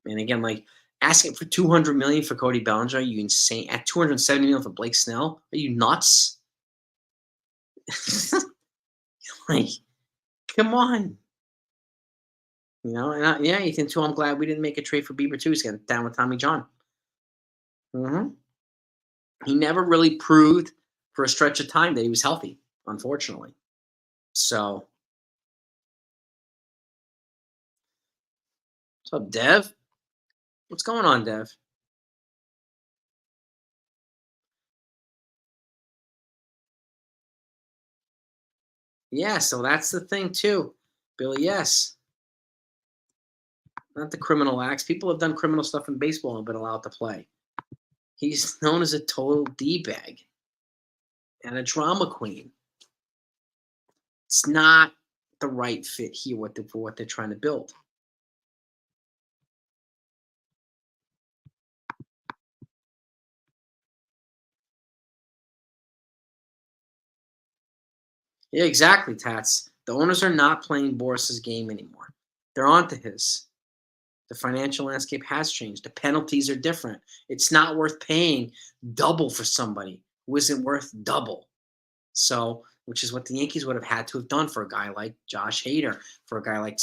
And again, like, asking for $200 million for Cody Bellinger, are you insane? At $270 million for Blake Snell, are you nuts? Like, come on. And Ethan too. I'm glad we didn't make a trade for Bieber too. He's getting down with Tommy John. He never really proved for a stretch of time that he was healthy, unfortunately. So, what's up, Dev? What's going on, Dev? Yeah, so that's the thing too, Billy. Yes, not the criminal acts. People have done criminal stuff in baseball and been allowed to play. He's known as a total d-bag and a drama queen. It's not the right fit here for what they're trying to build. Yeah, exactly, Tats. The owners are not playing Boris's game anymore. They're onto his. The financial landscape has changed. The penalties are different. It's not worth paying double for somebody who isn't worth double. So, which is what the Yankees would have had to have done for a guy like Josh Hader, for a guy like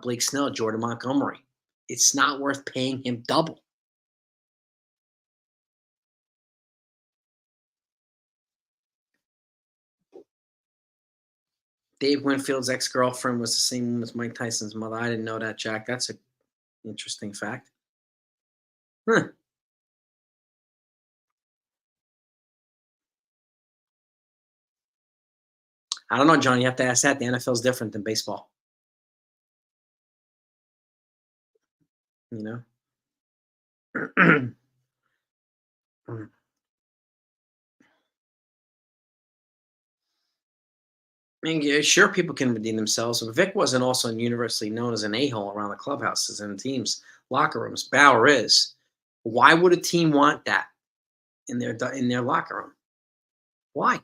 Blake Snell, Jordan Montgomery. It's not worth paying him double. Dave Winfield's ex-girlfriend was the same woman as Mike Tyson's mother. I didn't know that, Jack. That's an interesting fact. Huh. I don't know, John. You have to ask that. The NFL is different than baseball. You know. I mean, yeah, sure, people can redeem themselves, but Vic wasn't also universally known as an a-hole around the clubhouses and teams' locker rooms. Bauer is. Why would a team want that in their locker room? Why?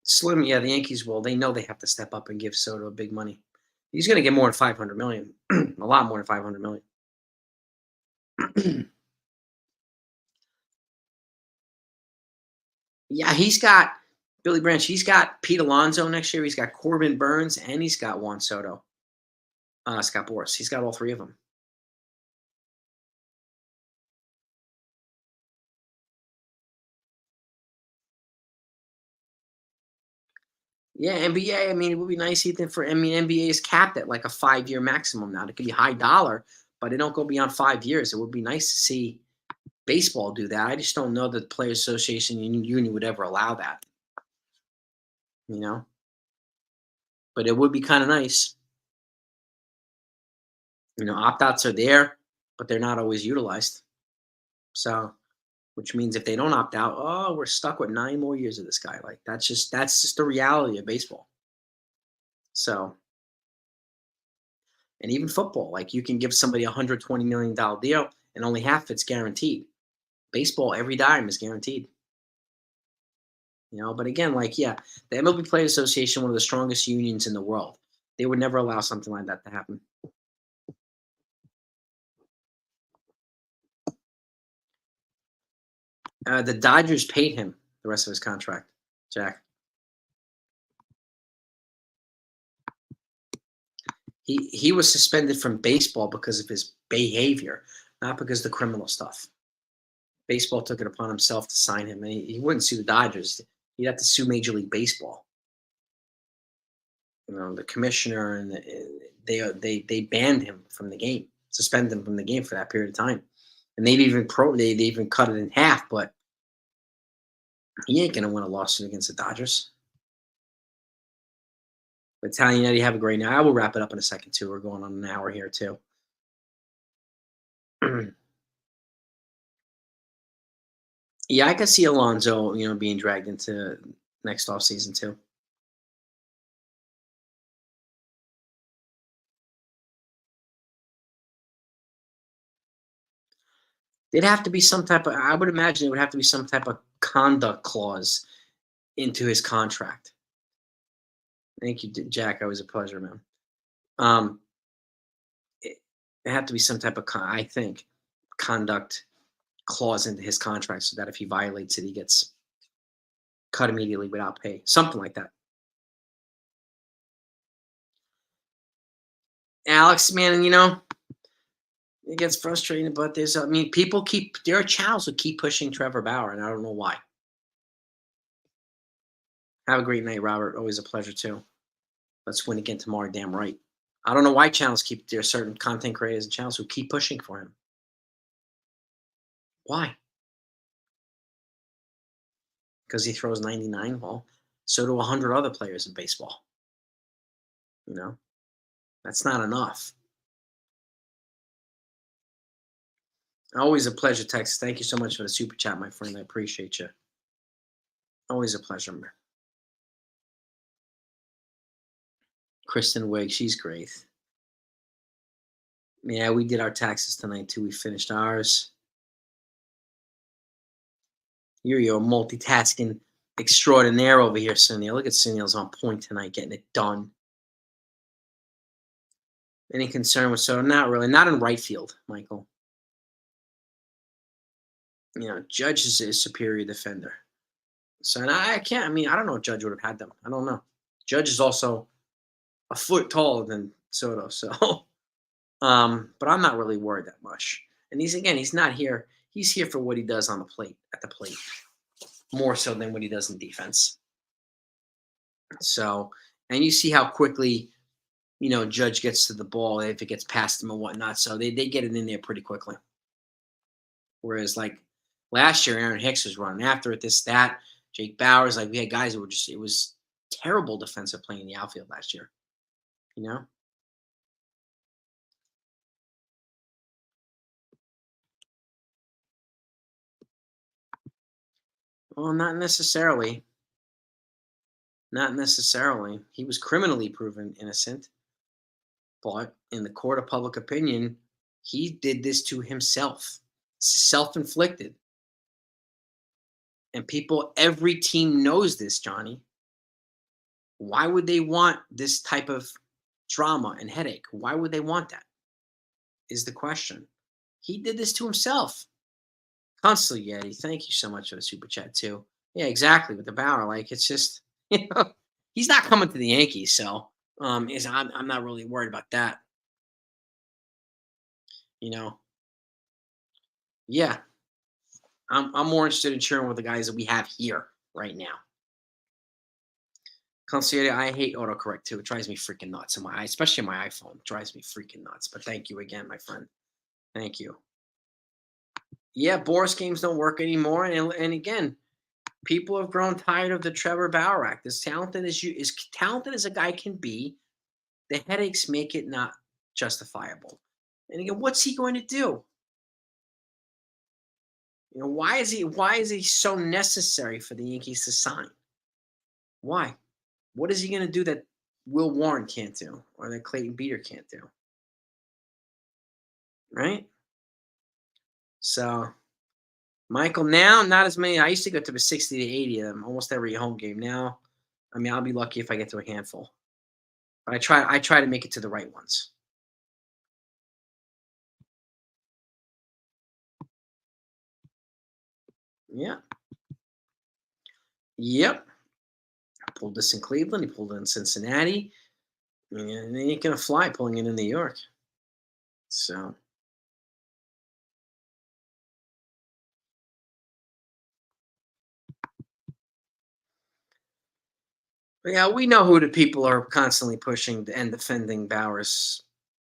Slim, yeah, the Yankees will. They know they have to step up and give Soto a big money. He's going to get more than 500 million, a lot more than 500 million. Yeah, he's got Billy Branch. He's got Pete Alonso next year. He's got Corbin Burns, and he's got Juan Soto. Scott Boris. He's got all three of them. Yeah, NBA. I mean, it would be nice, Ethan. For I mean, NBA is capped at like a 5-year maximum now. It could be high dollar, but it don't go beyond 5 years. It would be nice to see baseball do that. I just don't know that the Players Association Union would ever allow that. You know, but it would be kind of nice. Opt outs are there, but they're not always utilized. So, which means if they don't opt out, oh, we're stuck with 9 more years of this guy. Like that's just the reality of baseball. So, and even football, like you can give somebody $120 million deal and only half it's guaranteed. Baseball, every dime is guaranteed. But again, like yeah, the MLB Players Association, one of the strongest unions in the world, they would never allow something like that to happen. The Dodgers paid him the rest of his contract, Jack. He was suspended from baseball because of his behavior, not because of the criminal stuff. Baseball took it upon himself to sign him, and he wouldn't sue the Dodgers. He'd have to sue Major League Baseball. The commissioner and they banned him from the game, suspended him from the game for that period of time, and they even cut it in half. But he ain't gonna win a lawsuit against the Dodgers. But Italian Eddie, have a great night. I will wrap it up in a second too. We're going on an hour here too. Yeah, I could see Alonso, being dragged into next off season too. There'd have to be some type of. I would imagine it would have to be some type of conduct clause into his contract. Thank you, Jack. Always a pleasure, man. Um, it, it had to be some type of, I think, conduct clause into his contract so that if he violates it, he gets cut immediately without pay. Something like that. Alex, man, it gets frustrating, but I mean, there are channels who keep pushing Trevor Bauer, and I don't know why. Have a great night, Robert. Always a pleasure, too. Let's win again tomorrow, damn right. I don't know why there are certain content creators and channels who keep pushing for him. Why? Because he throws 99? Well, so do 100 other players in baseball. You know, that's not enough. Always a pleasure, Texas. Thank you so much for the super chat, my friend. I appreciate you. Always a pleasure, man. Kristen Wiig, she's great. Yeah, we did our taxes tonight too. We finished ours. You're your multitasking extraordinaire over here, Sunil. Look at Sunil's on point tonight, getting it done. Any concern with so? Not really. Not in right field, Michael. Judge is a superior defender. So, and I can't. I mean, I don't know if Judge would have had them. I don't know. Judge is also a foot taller than Soto, so but I'm not really worried that much. And he's not here. He's here for what he does on the plate, at the plate, more so than what he does in defense. So, and you see how quickly Judge gets to the ball if it gets past him and whatnot. So they get it in there pretty quickly. Whereas like last year, Aaron Hicks was running after it, this, that. Jake Bauer's like we had guys who were just it was terrible defensive play in the outfield last year. You know? Well, not necessarily. Not necessarily. He was criminally proven innocent, but in the court of public opinion, he did this to himself. Self-inflicted. And people, every team knows this, Johnny. Why would they want this type of drama and headache? Why would they want that? Is the question. He did this to himself. Constantly, Yeti. Thank you so much for the super chat too. Yeah, exactly. With the Bauer, like it's just he's not coming to the Yankees, so is I'm not really worried about that. You know, yeah, I'm more interested in cheering with the guys that we have here right now. Consigliere, I hate autocorrect too. It drives me freaking nuts on especially on my iPhone. It drives me freaking nuts. But thank you again, my friend. Thank you. Yeah, Boris games don't work anymore, and again, people have grown tired of the Trevor Bauer act. As talented as talented as a guy can be, the headaches make it not justifiable. And again, what's he going to do? Why is he so necessary for the Yankees to sign? Why? What is he going to do that Will Warren can't do or that Clayton Beater can't do? Right? So, Michael, now not as many. I used to go to the 60 to 80 of them almost every home game. Now, I mean, I'll be lucky if I get to a handful. But I try to make it to the right ones. Yeah. Yep. I pulled this in Cleveland. He pulled it in Cincinnati. And he ain't gonna fly pulling it in New York. So but yeah, we know who the people are constantly pushing and defending Bauer's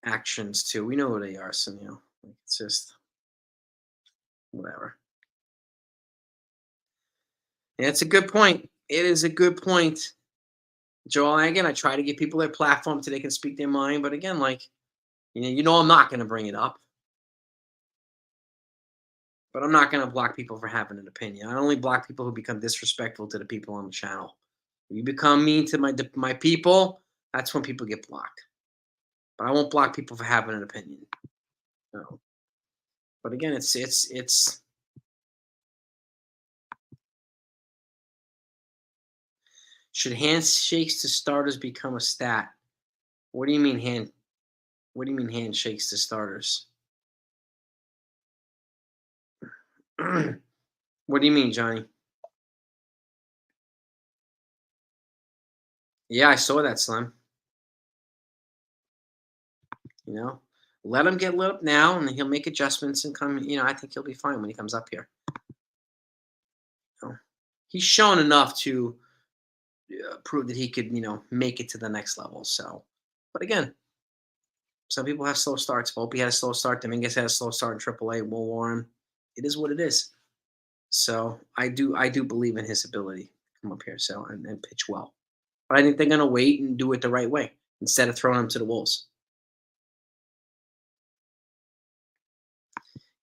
actions too. We know who they are, so it's just whatever. Yeah, it's a good point. It is a good point. Joel, again, I try to give people their platform so they can speak their mind. But again, like, I'm not going to bring it up. But I'm not going to block people for having an opinion. I only block people who become disrespectful to the people on the channel. If you become mean to my people, that's when people get blocked. But I won't block people for having an opinion. No. But again, it's should handshakes to starters become a stat? What do you mean What do you mean handshakes to starters? What do you mean, Johnny? Yeah, I saw that, Slim. You know, let him get lit up now, and he'll make adjustments and come. I think he'll be fine when he comes up here. He's shown enough to prove that he could, make it to the next level. So, but again, some people have slow starts. Volpe had a slow start. Dominguez had a slow start in AAA. Will Warren. It is what it is. So I do believe in his ability to come up here and pitch well. But I think they're going to wait and do it the right way instead of throwing him to the wolves.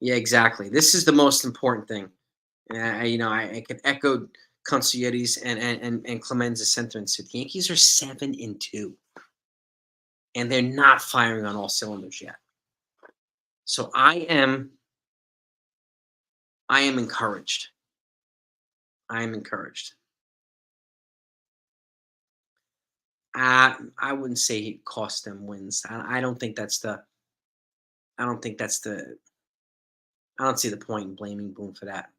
Yeah, exactly. This is the most important thing. I can echo Consigliere's and Clemenza's sentiments. The Yankees are 7-2, and they're not firing on all cylinders yet. So I am encouraged. I am encouraged. I wouldn't say it cost them wins. I don't think that's the. I don't think that's the. I don't see the point in blaming Boone for that.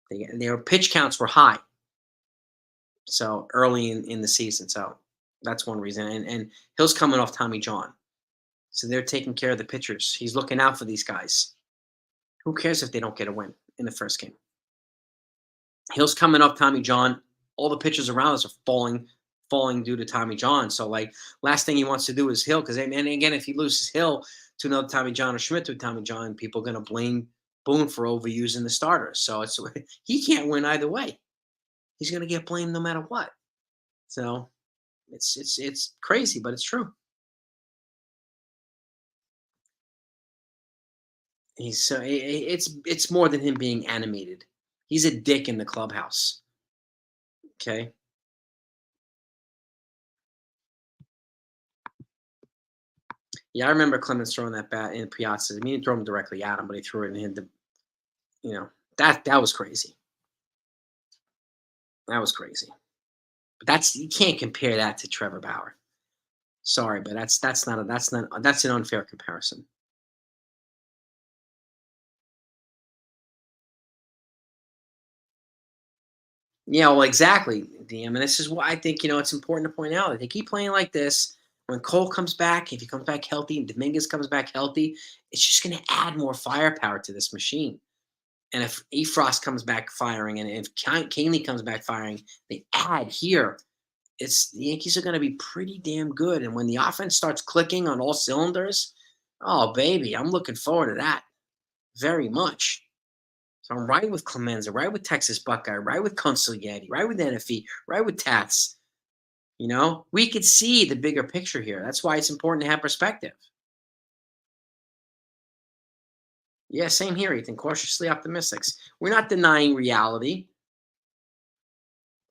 Their pitch counts were high, so early in the season. So that's one reason. And Hill's coming off Tommy John, so they're taking care of the pitchers. He's looking out for these guys. Who cares if they don't get a win in the first game? Hill's coming off Tommy John. All the pitchers around us are falling due to Tommy John. So like last thing he wants to do is Hill because and again if he loses Hill to another Tommy John or Schmidt to Tommy John, people are going to blame Boone for overusing the starters. So it's he can't win either way. He's going to get blamed no matter what. So it's crazy, but it's true. He's so it's more than him being animated. He's a dick in the clubhouse. Okay. Yeah, I remember Clemens throwing that bat in Piazza. I mean, he didn't throw him directly at him, but he threw it and hit the, you know, that was crazy. That was crazy. But that's you can't compare that to Trevor Bauer. Sorry, but that's an unfair comparison. Yeah, well, exactly, DM. And this is why I think it's important to point out that they keep playing like this. When Cole comes back, if he comes back healthy, and Dominguez comes back healthy, it's just going to add more firepower to this machine. And if Efrost comes back firing, and if Canely comes back firing, they add here. It's the Yankees are going to be pretty damn good. And when the offense starts clicking on all cylinders, oh baby, I'm looking forward to that very much. So I'm right with Clemenza, right with Texas Buckeye, right with Consigliere, right with NFE, right with Tats. We could see the bigger picture here. That's why it's important to have perspective. Yeah, same here, Ethan. Cautiously optimistic. We're not denying reality,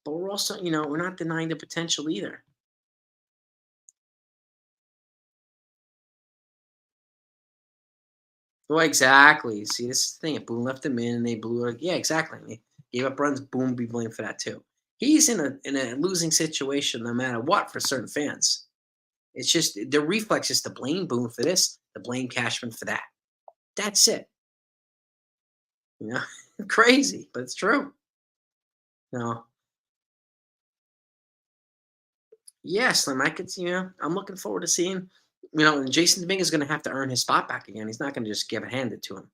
but we're also, we're not denying the potential either. Well, exactly. See, this is the thing. If Boone left him in and they blew it, yeah, exactly. They gave up runs. Boone be blamed for that too. He's in a losing situation no matter what for certain fans. It's just the reflex is to blame Boone for this, to blame Cashman for that. That's it. You know, crazy, but it's true. You know, yes, Slim. I could. I'm looking forward to seeing. And Jason Dominguez is going to have to earn his spot back again. He's not going to just give it handed to him.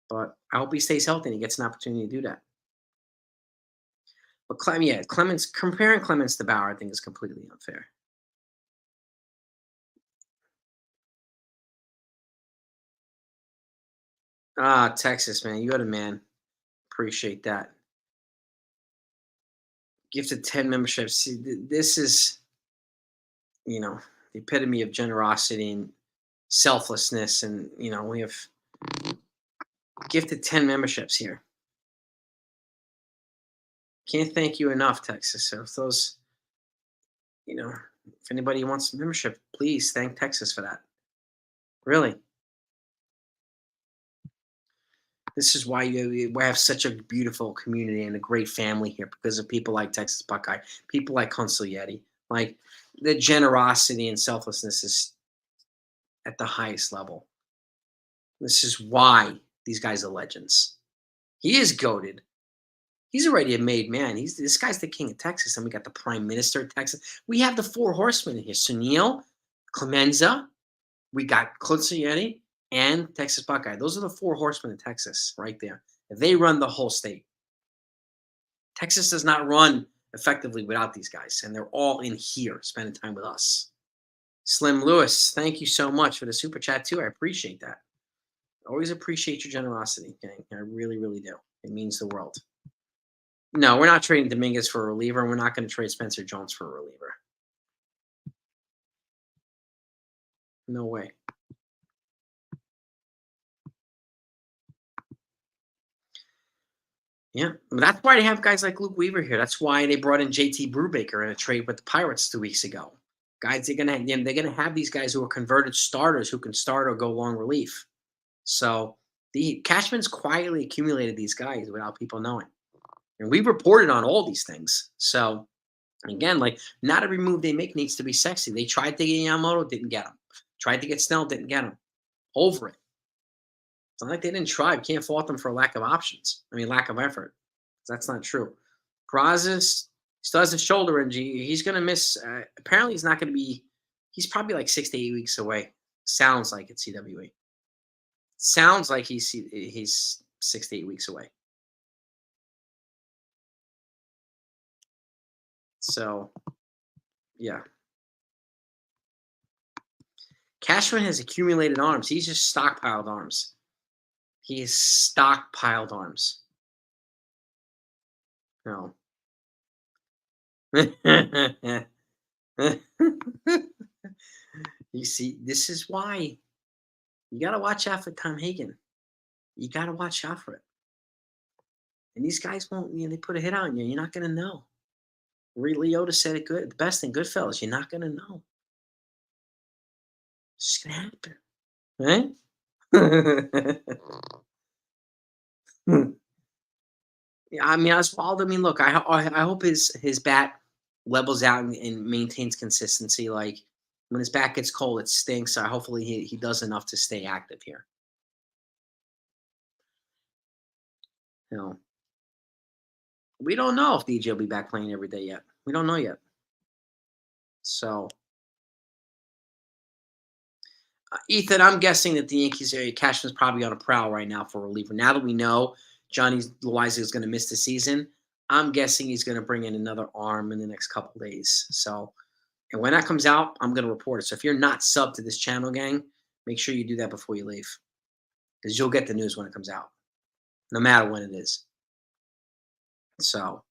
But I hope he stays healthy and he gets an opportunity to do that. But Clemens comparing Clemens to Bauer, I think is completely unfair. Texas man, you're the man. Appreciate that. Gifted 10 memberships. See, this is you know the epitome of generosity and selflessness, and we have gifted 10 memberships here. Can't thank you enough, Texas. So if those, if anybody wants a membership, please thank Texas for that. Really. This is why we have such a beautiful community and a great family here because of people like Texas Buckeye, people like Consigliere. Like the generosity and selflessness is at the highest level. This is why these guys are legends. He is goaded. He's already a made man. This guy's the king of Texas, and we got the prime minister of Texas. We have the four horsemen in here: Sunil, Clemenza, we got Consigliere, and Texas Buckeye. Those are the four horsemen of Texas, right there. They run the whole state. Texas does not run effectively without these guys, and they're all in here spending time with us. Slim Lewis, thank you so much for the super chat too. I appreciate that. Always appreciate your generosity, gang. I really, really do. It means the world. No, we're not trading Dominguez for a reliever, and we're not going to trade Spencer Jones for a reliever. No way. Yeah, that's why they have guys like Luke Weaver here. That's why they brought in JT Brubaker in a trade with the Pirates 2 weeks ago. Guys, they're gonna have these guys who are converted starters who can start or go long relief. So the Cashman's quietly accumulated these guys without people knowing, and we've reported on all these things. So again, like not every move they make needs to be sexy. They tried to get Yamamoto, didn't get him. Tried to get Snell, didn't get him. Over it. It's not like they didn't try. We can't fault them for lack of options. I mean, lack of effort. That's not true. Brazos still has a shoulder injury. He's going to miss. Apparently, he's not going to be. He's probably like 6 to 8 weeks away. Sounds like it's CWE. Sounds like he's 6 to 8 weeks away. So, yeah. Cashman has accumulated arms. He's just stockpiled arms. He's stockpiled arms. No. You see, this is why you got to watch out for Tom Hagen. You got to watch out for it. And these guys won't, they put a hit on you. You're not going to know. Ray Liotta said it good. The best thing, Goodfellas, you're not going to know. It's just going to happen. Right? Yeah, I mean, Oswaldo. I mean, look, I hope his bat levels out and maintains consistency. Like when his bat gets cold, it stinks. So hopefully he does enough to stay active here. You know, we don't know if DJ will be back playing every day yet. We don't know yet. So, Ethan, I'm guessing that the Yankees area Cashman's probably on a prowl right now for a reliever. Now that we know Johnny Loiza is going to miss the season, I'm guessing he's going to bring in another arm in the next couple days. So, and when that comes out, I'm going to report it. So if you're not subbed to this channel, gang, make sure you do that before you leave because you'll get the news when it comes out, no matter when it is. So,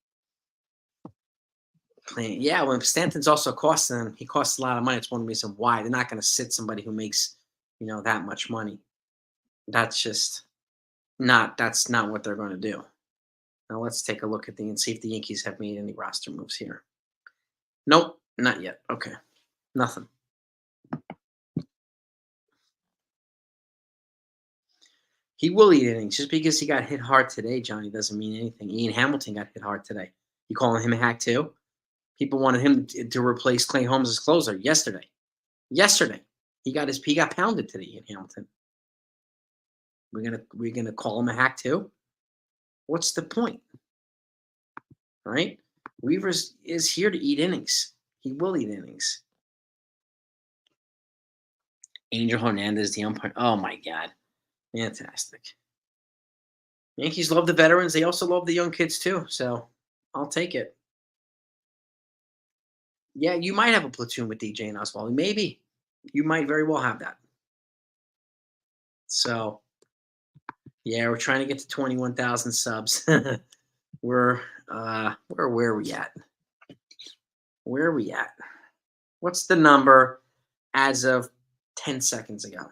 yeah, when Stanton's also costing them, he costs a lot of money. It's one reason why they're not going to sit somebody who makes, that much money. That's just that's not what they're going to do. Now let's take a look at and see if the Yankees have made any roster moves here. Nope, not yet. Okay, nothing. He will eat innings. Just because he got hit hard today, Johnny, doesn't mean anything. Ian Hamilton got hit hard today. You calling him a hack too? People wanted him to replace Clay Holmes as closer yesterday. Yesterday, he got pounded today, Ian Hamilton. We're gonna call him a hack too? What's the point? Right? Weavers is here to eat innings. He will eat innings. Angel Hernandez, the umpire. Oh my God. Fantastic. Yankees love the veterans. They also love the young kids too. So I'll take it. Yeah, you might have a platoon with DJ and Oswald. Maybe. You might very well have that. So yeah, we're trying to get to 21,000 subs. Where are we at? Where are we at? What's the number as of 10 seconds ago?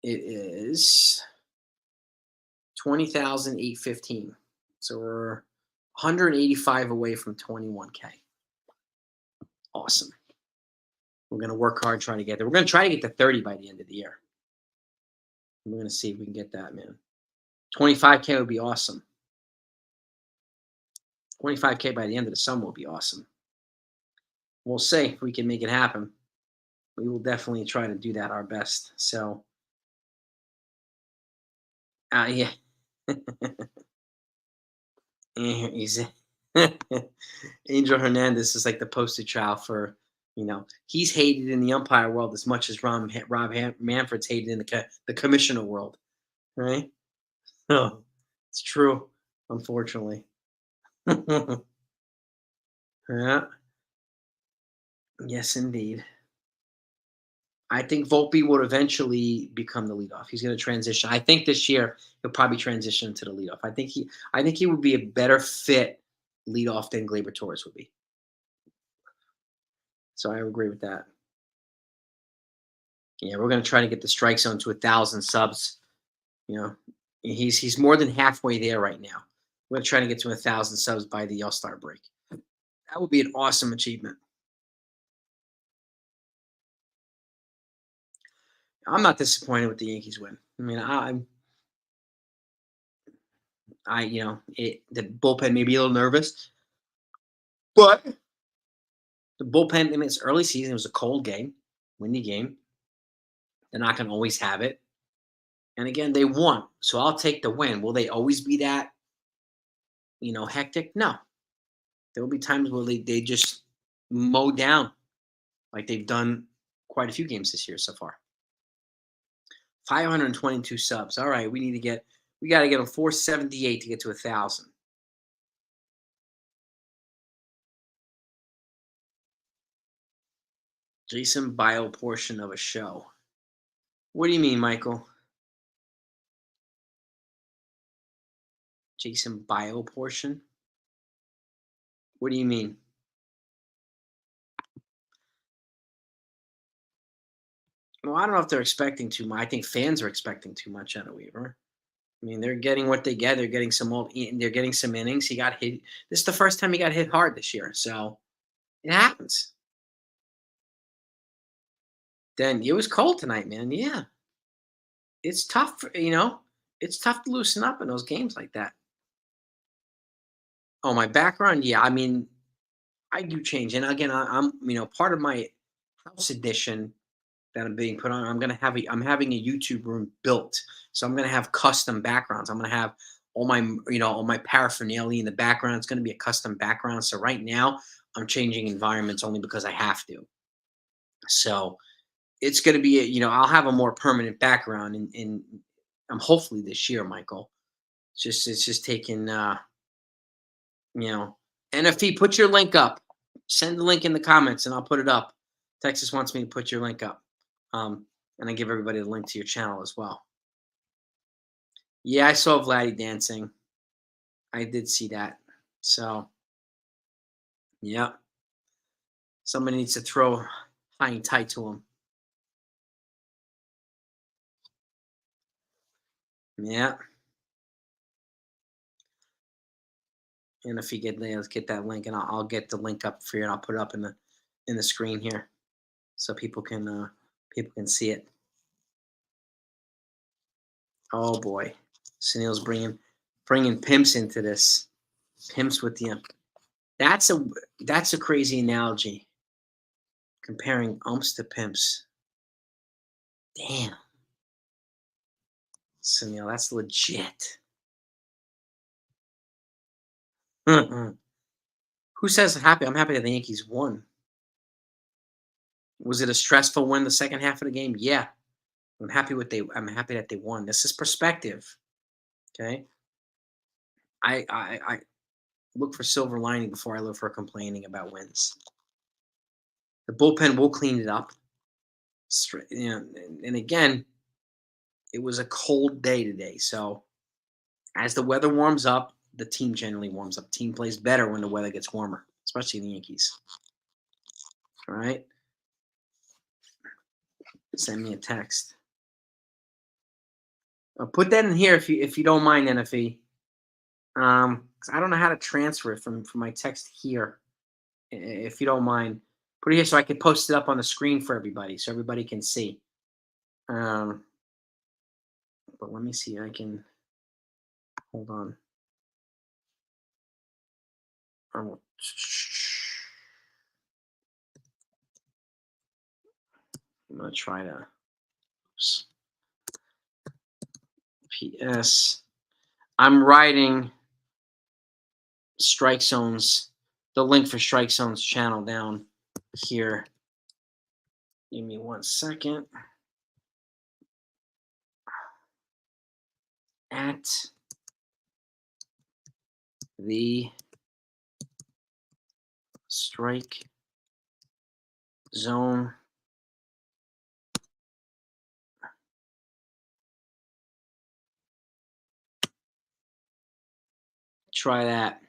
It is 20,815. So we're 185 away from 21K. Awesome. We're going to work hard trying to get there. We're going to try to get to 30 by the end of the year. We're going to see if we can get that, man. 25K would be awesome. 25K by the end of the summer would be awesome. We'll see if we can make it happen. We will definitely try to do that our best. So, yeah. He's Angel Hernandez is like the poster child for, he's hated in the umpire world as much as Rob Manfred's hated in the commissioner world, right? Oh, it's true, unfortunately. Yeah. Yes, indeed. I think Volpe would eventually become the leadoff. He's going to transition. I think this year he'll probably transition to the leadoff. I think he would be a better fit leadoff than Gleyber Torres would be. So I agree with that. Yeah, we're going to try to get the strike zone to 1,000 subs. He's more than halfway there right now. We're gonna try to get to 1,000 subs by the All-Star break. That would be an awesome achievement. I'm not disappointed with the Yankees win. I mean, the bullpen may be a little nervous, but the bullpen. I mean, it's early season. It was a cold game, windy game. They're not going to always have it. And again, they won, so I'll take the win. Will they always be that hectic? No. There will be times where they just mow down like they've done quite a few games this year so far. 522 subs. All right, we got to get them 478 to get to 1,000. Jason Bio portion of a show. What do you mean, Michael? Jason Bio portion? What do you mean? Well, I don't know if they're expecting too much. I think fans are expecting too much out of Weaver. I mean, they're getting what they get. They're getting they're getting some innings. He got hit. This is the first time he got hit hard this year, so it happens. Then it was cold tonight, man. Yeah, it's tough. It's tough to loosen up in those games like that. Oh, my background, yeah. I mean, I do change, and again, I'm part of my house edition that I'm being put on. I'm having a YouTube room built, so I'm gonna have custom backgrounds. I'm gonna have all my paraphernalia in the background. It's gonna be a custom background. So right now, I'm changing environments only because I have to. So it's gonna be I'll have a more permanent background in hopefully this year, Michael. It's just taking you know, NFP, put your link up. Send the link in the comments and I'll put it up. Texas wants me to put your link up. And I give everybody the link to your channel as well. Yeah, I saw Vladdy dancing. I did see that. So, yeah. Somebody needs to throw high and tight to him. Yeah. And if you let's get that link, and I'll get the link up for you, and I'll put it up in the screen here, so people can see it. Oh boy, Sunil's bringing pimps into this. Pimps with the that's a that's a crazy analogy. Comparing umps to pimps. Damn, Sunil, that's legit. Who says happy? I'm happy that the Yankees won. Was it a stressful win the second half of the game? Yeah. I'm happy that they won. This is perspective. Okay. I look for silver lining before I look for complaining about wins. The bullpen will clean it up. And again, it was a cold day today. So as the weather warms up, the team generally warms up. Team plays better when the weather gets warmer, especially the Yankees. All right. Send me a text. Put that in here if you don't mind, NFE. 'Cause I don't know how to transfer it from my text here. If you don't mind, put it here so I can post it up on the screen for everybody, so everybody can see. Um, but let me see. I can hold on. I'm gonna try to. Oops. PS. I'm writing Strike Zone's the link for Strike Zone's channel down here. Give me 1 second. At the Strike Zone try that.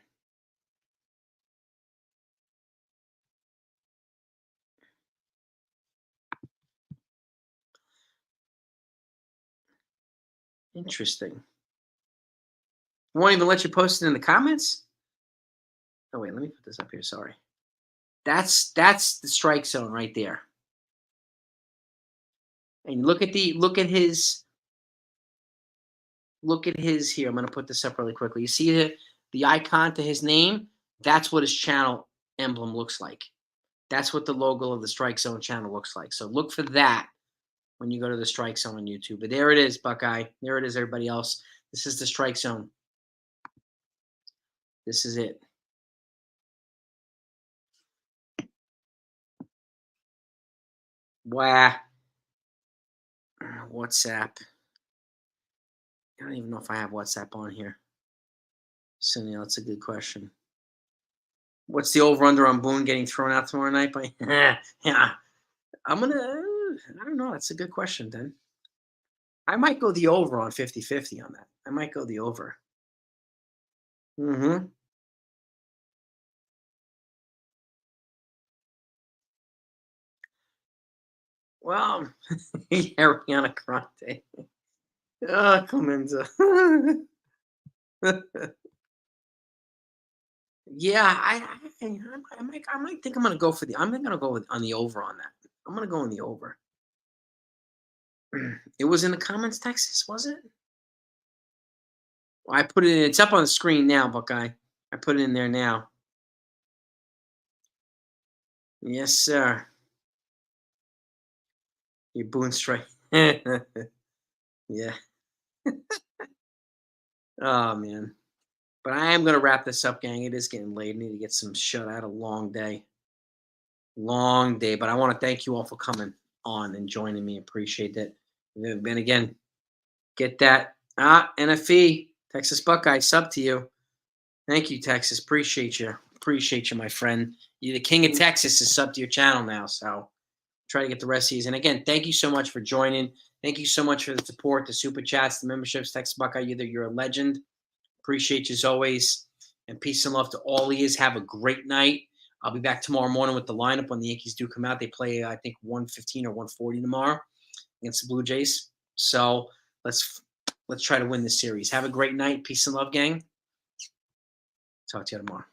Interesting. Won't even let you post it in the comments? Oh wait, let me put this up here. Sorry. That's the strike zone right there. And look at his here. I'm gonna put this up really quickly. You see the icon to his name? That's what his channel emblem looks like. That's what the logo of the Strike Zone channel looks like. So look for that when you go to the Strike Zone on YouTube. But there it is, Buckeye. There it is, everybody else. This is the Strike Zone. This is it. Wow. WhatsApp. I don't even know if I have WhatsApp on here. So, that's a good question. What's the over-under on Boone getting thrown out tomorrow night? By yeah, I don't know. That's a good question, then. I might go the over on 50-50 on that. I might go the over. Mm-hmm. Well, Ariana Grande. Clemenza. Yeah, I might think I'm gonna go for the. I'm gonna go on the over on that. I'm gonna go on the over. It was in the comments, Texas, was it? Well, I put it in. It's up on the screen now, Buckeye. I put it in there now. Yes, sir. You Boone strike. Yeah. Oh man. But I am gonna wrap this up, gang. It is getting late. I need to get some shut. I had a long day. Long day. But I want to thank you all for coming on and joining me. Appreciate that. And again, get that. NFE, Texas Buckeye, sub to you. Thank you, Texas. Appreciate you. Appreciate you, my friend. You the king of Texas is sub to your channel now. So try to get the rest of these. And again, thank you so much for joining. Thank you so much for the support, the super chats, the memberships, Texas Buckeye. You're a legend. Appreciate you as always. And peace and love to all ears. Have a great night. I'll be back tomorrow morning with the lineup when the Yankees do come out. They play, I think, 115 or 140 tomorrow against the Blue Jays. So let's try to win this series. Have a great night. Peace and love, gang. Talk to you tomorrow.